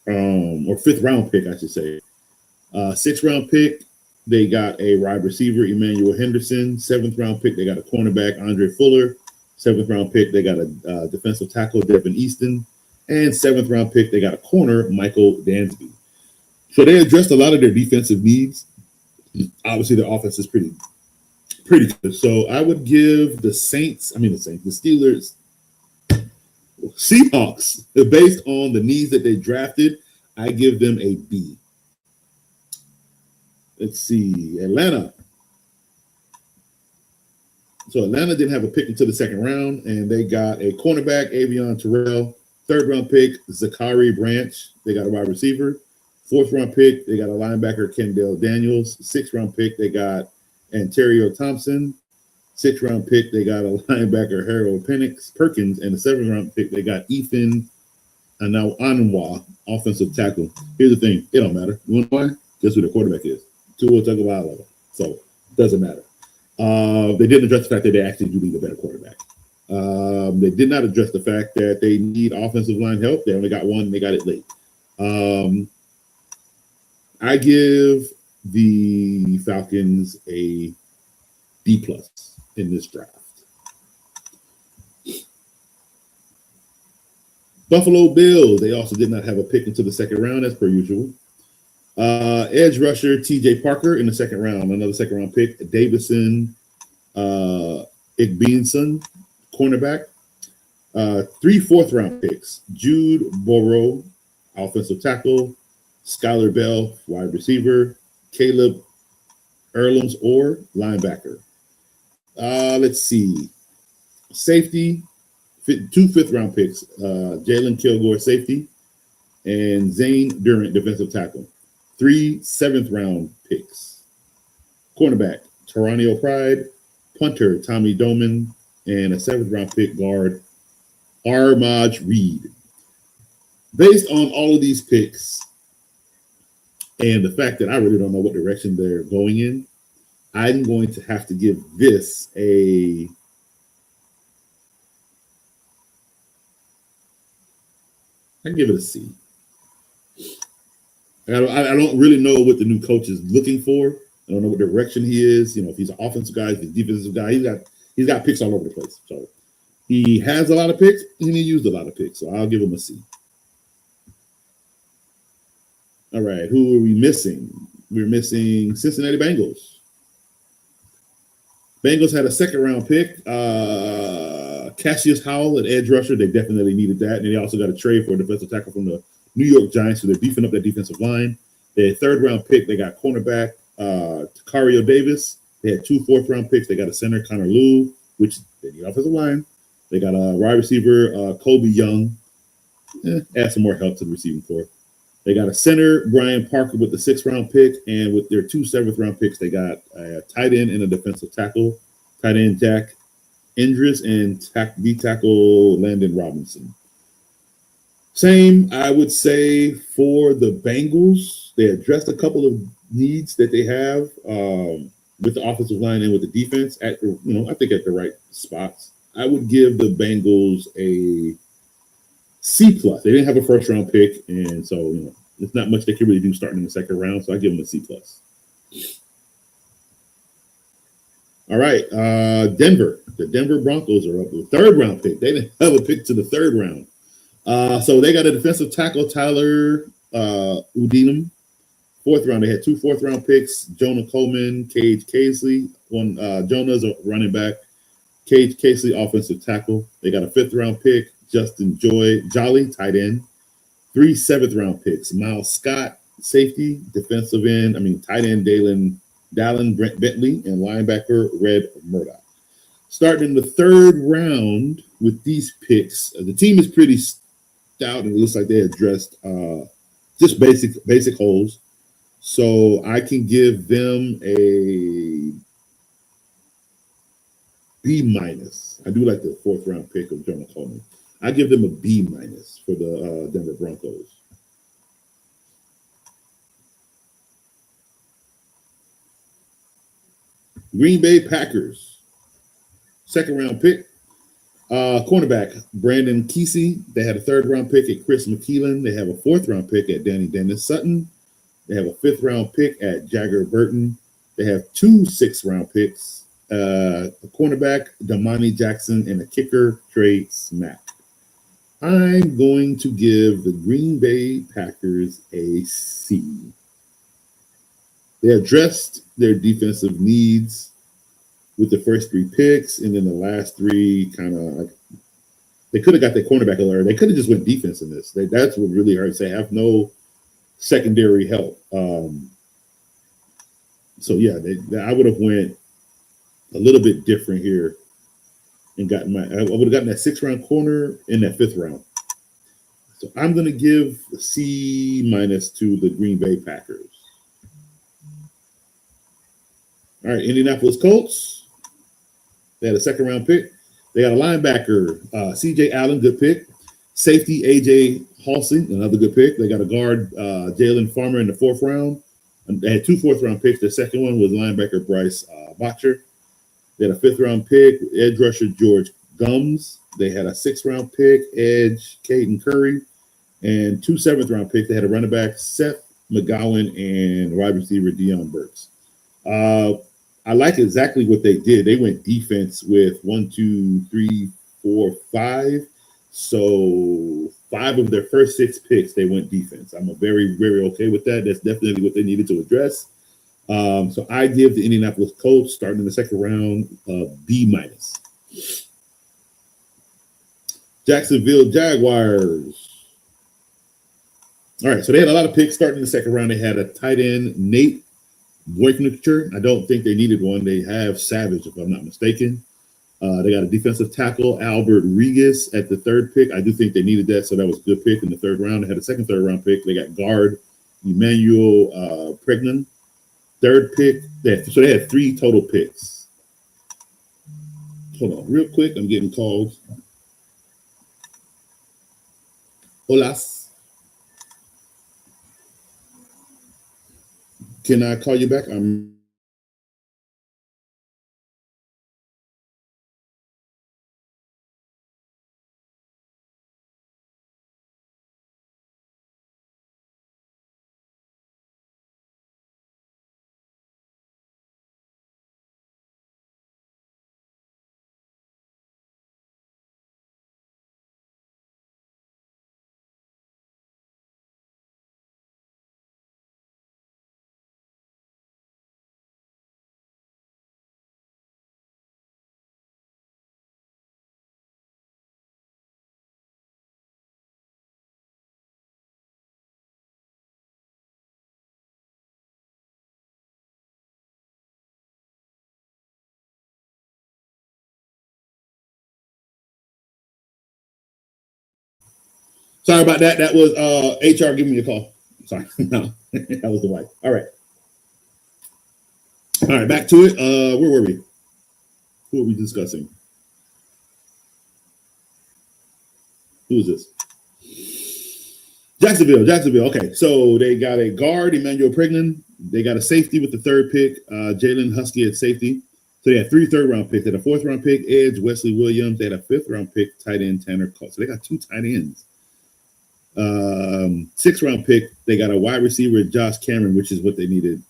or 5th round pick, I should say. 6th round pick, they got a wide receiver, Emmanuel Henderson. 7th round pick, they got a cornerback, Andre Fuller. 7th round pick, they got a defensive tackle, Devin Easton. And 7th round pick, they got a corner, Michael Dansby. So they addressed a lot of their defensive needs. Obviously, their offense is pretty good. So I would give the Steelers, Seahawks, based on the needs that they drafted, I give them a B. Let's see, Atlanta. So Atlanta didn't have a pick until the 2nd round, and they got a cornerback, Avion Terrell. 3rd round pick, Zachary Branch. They got a wide receiver. 4th round pick, they got a linebacker, Kendall Daniels. 6th round pick, they got Antonio Thompson. 6th round pick, they got a linebacker, Harold Perkins. And the 7th round pick, they got Ethan Anwa, offensive tackle. Here's the thing, it don't matter. You want to know why? Guess who the quarterback is? Tua Tagovailoa. So it doesn't matter. They didn't address the fact that they actually do need a better quarterback. They did not address the fact that they need offensive line help. They only got one. They got it late. I give the Falcons a D+ in this draft. Buffalo Bills, they also did not have a pick until the 2nd round, as per usual. Edge rusher TJ Parker in the 2nd round, another 2nd round pick. Davison Igbinson, cornerback. 3 4th round picks. Jude Burrow, offensive tackle. Skylar Bell, wide receiver. Caleb Erlams Orr, linebacker. Let's see. Safety, 2 5th round picks. Jalen Kilgore, safety. And Zane Durant, defensive tackle. 3 7th round picks. Cornerback, Taranio Pride. Punter, Tommy Doman. And a 7th round pick guard, Armaj Reed. Based on all of these picks and the fact that I really don't know what direction they're going in, I'm going to have to give this a I can give it a C. I don't really know what the new coach is looking for. I don't know what direction he is. If he's an offensive guy, if he's a defensive guy, he's got picks all over the place. So he has a lot of picks and he used a lot of picks. So I'll give him a C. All right, who are we missing? We're missing Cincinnati Bengals. Bengals had a 2nd round pick. Cassius Howell, an edge rusher. They definitely needed that. And they also got a trade for a defensive tackle from the New York Giants, so they're beefing up that defensive line. They had 3rd round pick. They got cornerback Takario Davis. They had 2 4th round picks. They got a center, Connor Lew, which they need offensive line. They got a wide receiver, Kobe Young. Add some more help to the receiving corps. They got a center, Brian Parker, with the 6th round pick. And with their 2 7th round picks, they got a tight end and a defensive tackle. Tight end Jack Indris and D tackle Landon Robinson. Same, I would say, for the Bengals. They addressed a couple of needs that they have with the offensive line and with the defense I think at the right spots. I would give the Bengals a C plus. They didn't have a first round pick, and so it's not much they can really do starting in the second round. So I give them a C plus. All right, Denver. The Denver Broncos are up with a third round pick. They didn't have a pick to the third round. So they got a defensive tackle, Tyler Udinum. Fourth round, they had 2 fourth-round picks, Jonah Coleman, Cage Casey. Jonah's a running back, Cage Casey, offensive tackle. They got a 5th-round pick, Justin Jolly, tight end. 3 7th-round picks, Miles Scott, safety, tight end, Dallin Bentley, and linebacker, Red Murdoch. Starting in the 3rd round with these picks, the team is pretty stout, and it looks like they addressed just basic holes. So I can give them a B minus. I do like the 4th-round pick of Jonah Coleman. I give them a B minus for the Denver Broncos. Green Bay Packers, 2nd-round pick. Cornerback, Brandon Kesey. They had a 3rd-round pick at Chris McKeelan. They have a 4th-round pick at Danny Dennis Sutton. They have a 5th-round pick at Jagger Burton. They have 2 6th-round picks, a cornerback, Damani Jackson, and a kicker, Trey Smack. I'm going to give the Green Bay Packers a C. They addressed their defensive needs with the first 3 picks, and then the last 3 kind of like they could have got their cornerback alert. They could have just went defense in this. That's what really hurts. They have no secondary help. So yeah, I would have went a little bit different here and I would have gotten that 6th-round corner in that 5th round. So I'm going to give a C minus to the Green Bay Packers. All right, Indianapolis Colts. They had a 2nd-round pick. They got a linebacker, C.J. Allen, good pick. Safety, A.J. Halsey, another good pick. They got a guard, Jalen Farmer in the 4th round. And they had 2 4th-round picks. The second one was linebacker Bryce Botcher. They had a 5th-round pick, edge rusher George Gums. They had a 6th-round pick, edge Caden Curry. And 2 7th-round picks. They had a running back, Seth McGowan, and wide receiver Deion Burks. I like exactly what they did. They went defense with 1, 2, 3, 4, 5. So 5 of their first 6 picks, they went defense. I'm very, very okay with that. That's definitely what they needed to address. So I give the Indianapolis Colts, starting in the 2nd round, B minus. Jacksonville Jaguars. All right, so they had a lot of picks starting in the 2nd round. They had a tight end, Nate Boyknicher. I don't think they needed one. They have Savage, if I'm not mistaken. They got a defensive tackle, Albert Regis, at the 3rd pick. I do think they needed that, so that was a good pick in the 3rd round. They had a 2nd, 3rd round pick. They got guard, Emmanuel Pregnan. 3rd pick. So they had 3 total picks. Hold on real quick. I'm getting called. Hola. Can I call you back? Sorry about that. That was HR giving me a call. Sorry. No, that was the wife. All right. All right, back to it. Where were we? Who are we discussing? Who is this? Jacksonville. Okay, so they got a guard, Emmanuel Pregnan. They got a safety with the 3rd pick, Jalen Husky at safety. So they had 3 3rd-round picks. They had a 4th-round pick, edge Wesley Williams. They had a 5th-round pick, tight end Tanner Colt. So they got 2 tight ends. 6th round pick. They got a wide receiver, Josh Cameron, which is what they needed.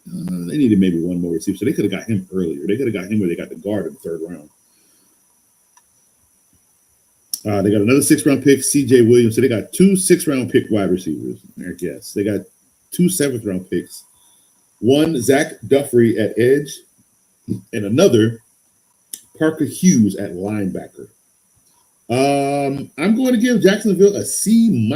They needed maybe one more receiver, so they could have got him earlier. They could have got him where they got the guard in the 3rd round. They got another 6th round pick, C.J. Williams. So they got 2 6th round pick wide receivers, I guess. They got 2 7th round picks. One, Zach Duffrey at edge, and another, Parker Hughes at linebacker. I'm going to give Jacksonville a C-.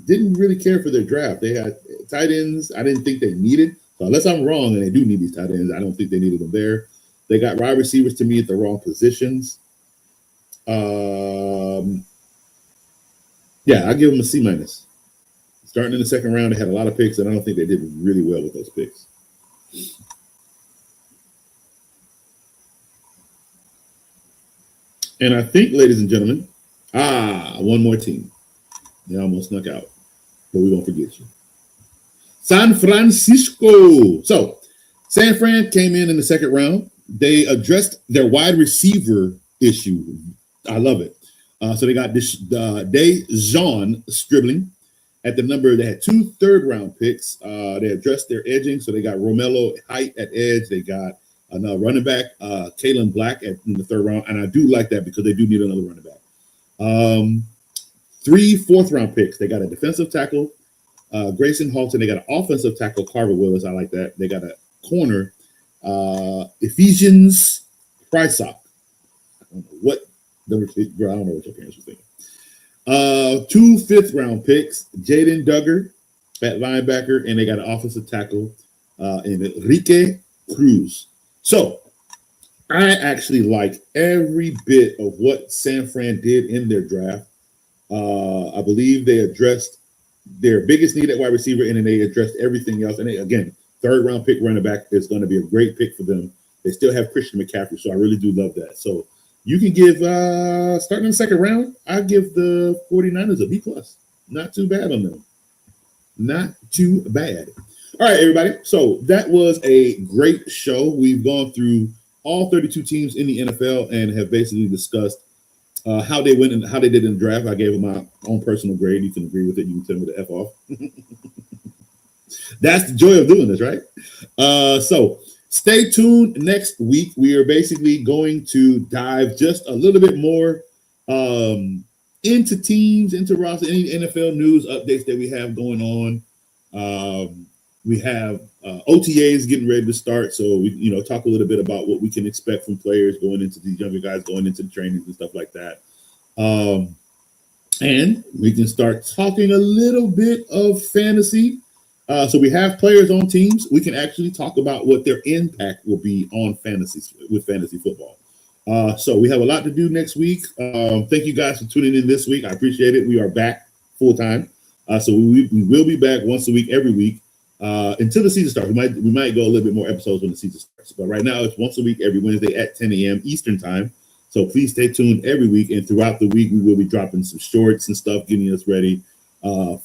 Didn't really care for their draft. They had tight ends I didn't think they needed. So unless I'm wrong and they do need these tight ends, I don't think they needed them there. They got wide receivers to me at the wrong positions. Yeah, I'll give them a C-. Starting in the 2nd round, they had a lot of picks, and I don't think they did really well with those picks. And I think, ladies and gentlemen, one more team. They almost snuck out, but we won't forget you. San Francisco. So, San Fran came in the 2nd round. They addressed their wide receiver issue. I love it. So they got this Dejon Stribling at the number. They had 2 3rd-round picks. They addressed their edging, so they got Romello Height at edge. They got another running back, Kalen Black in the 3rd round, and I do like that because they do need another running back. 3 4th-round picks. They got a defensive tackle, Grayson Halton. They got an offensive tackle, Carver Willis. I like that. They got a corner, Ephesians Prysock. I don't know what your parents were thinking. 2 5th-round picks, Jaden Duggar at linebacker, and they got an offensive tackle, Enrique Cruz. So I actually like every bit of what San Fran did in their draft. I believe they addressed their biggest need at wide receiver, and then they addressed everything else. And they, again, 3rd-round pick running back is going to be a great pick for them. They still have Christian McCaffrey, so I really do love that. So you can give, starting in the 2nd round, I give the 49ers a B+. Not too bad on them. Not too bad. All right, everybody. So that was a great show. We've gone through all 32 teams in the NFL and have basically discussed how they went and how they did in the draft. I gave them my own personal grade. You can agree with it. You can tell me to F off. That's the joy of doing this, right? So stay tuned next week. We are basically going to dive just a little bit more into teams, into roster, any NFL news updates that we have going on. We have OTAs getting ready to start, so we talk a little bit about what we can expect from players going into these younger guys going into the trainings and stuff like that. And we can start talking a little bit of fantasy. So we have players on teams. We can actually talk about what their impact will be on fantasy with fantasy football. So we have a lot to do next week. Thank you guys for tuning in this week. I appreciate it. We are back full time. So we will be back once a week, every week, until the season starts. We might go a little bit more episodes when the season starts. But right now it's once a week, every Wednesday at 10 a.m. Eastern time. So please stay tuned every week. And throughout the week, we will be dropping some shorts and stuff, getting us ready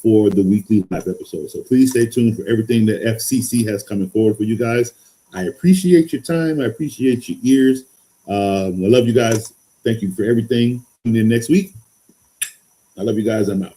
for the weekly live episode. So please stay tuned for everything that FCC has coming forward for you guys. I appreciate your time. I appreciate your ears. I love you guys. Thank you for everything. Tune in next week. I love you guys. I'm out.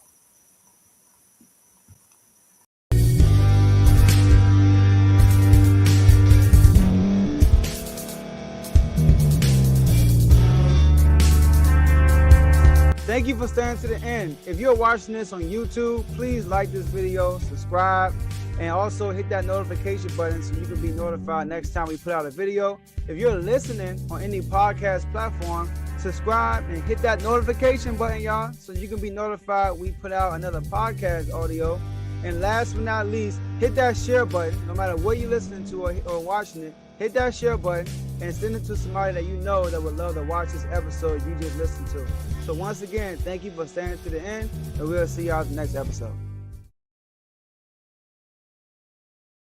Thank you for staying to the end. If you're watching this on YouTube, please like this video, subscribe, and also hit that notification button so you can be notified next time we put out a video. If you're listening on any podcast platform, subscribe and hit that notification button, y'all, so you can be notified we put out another podcast audio. And last but not least, hit that share button. No matter what you're listening to or watching it, hit that share button and send it to somebody that you know that would love to watch this episode you just listened to. So once again, thank you for staying to the end, and we'll see y'all in the next episode.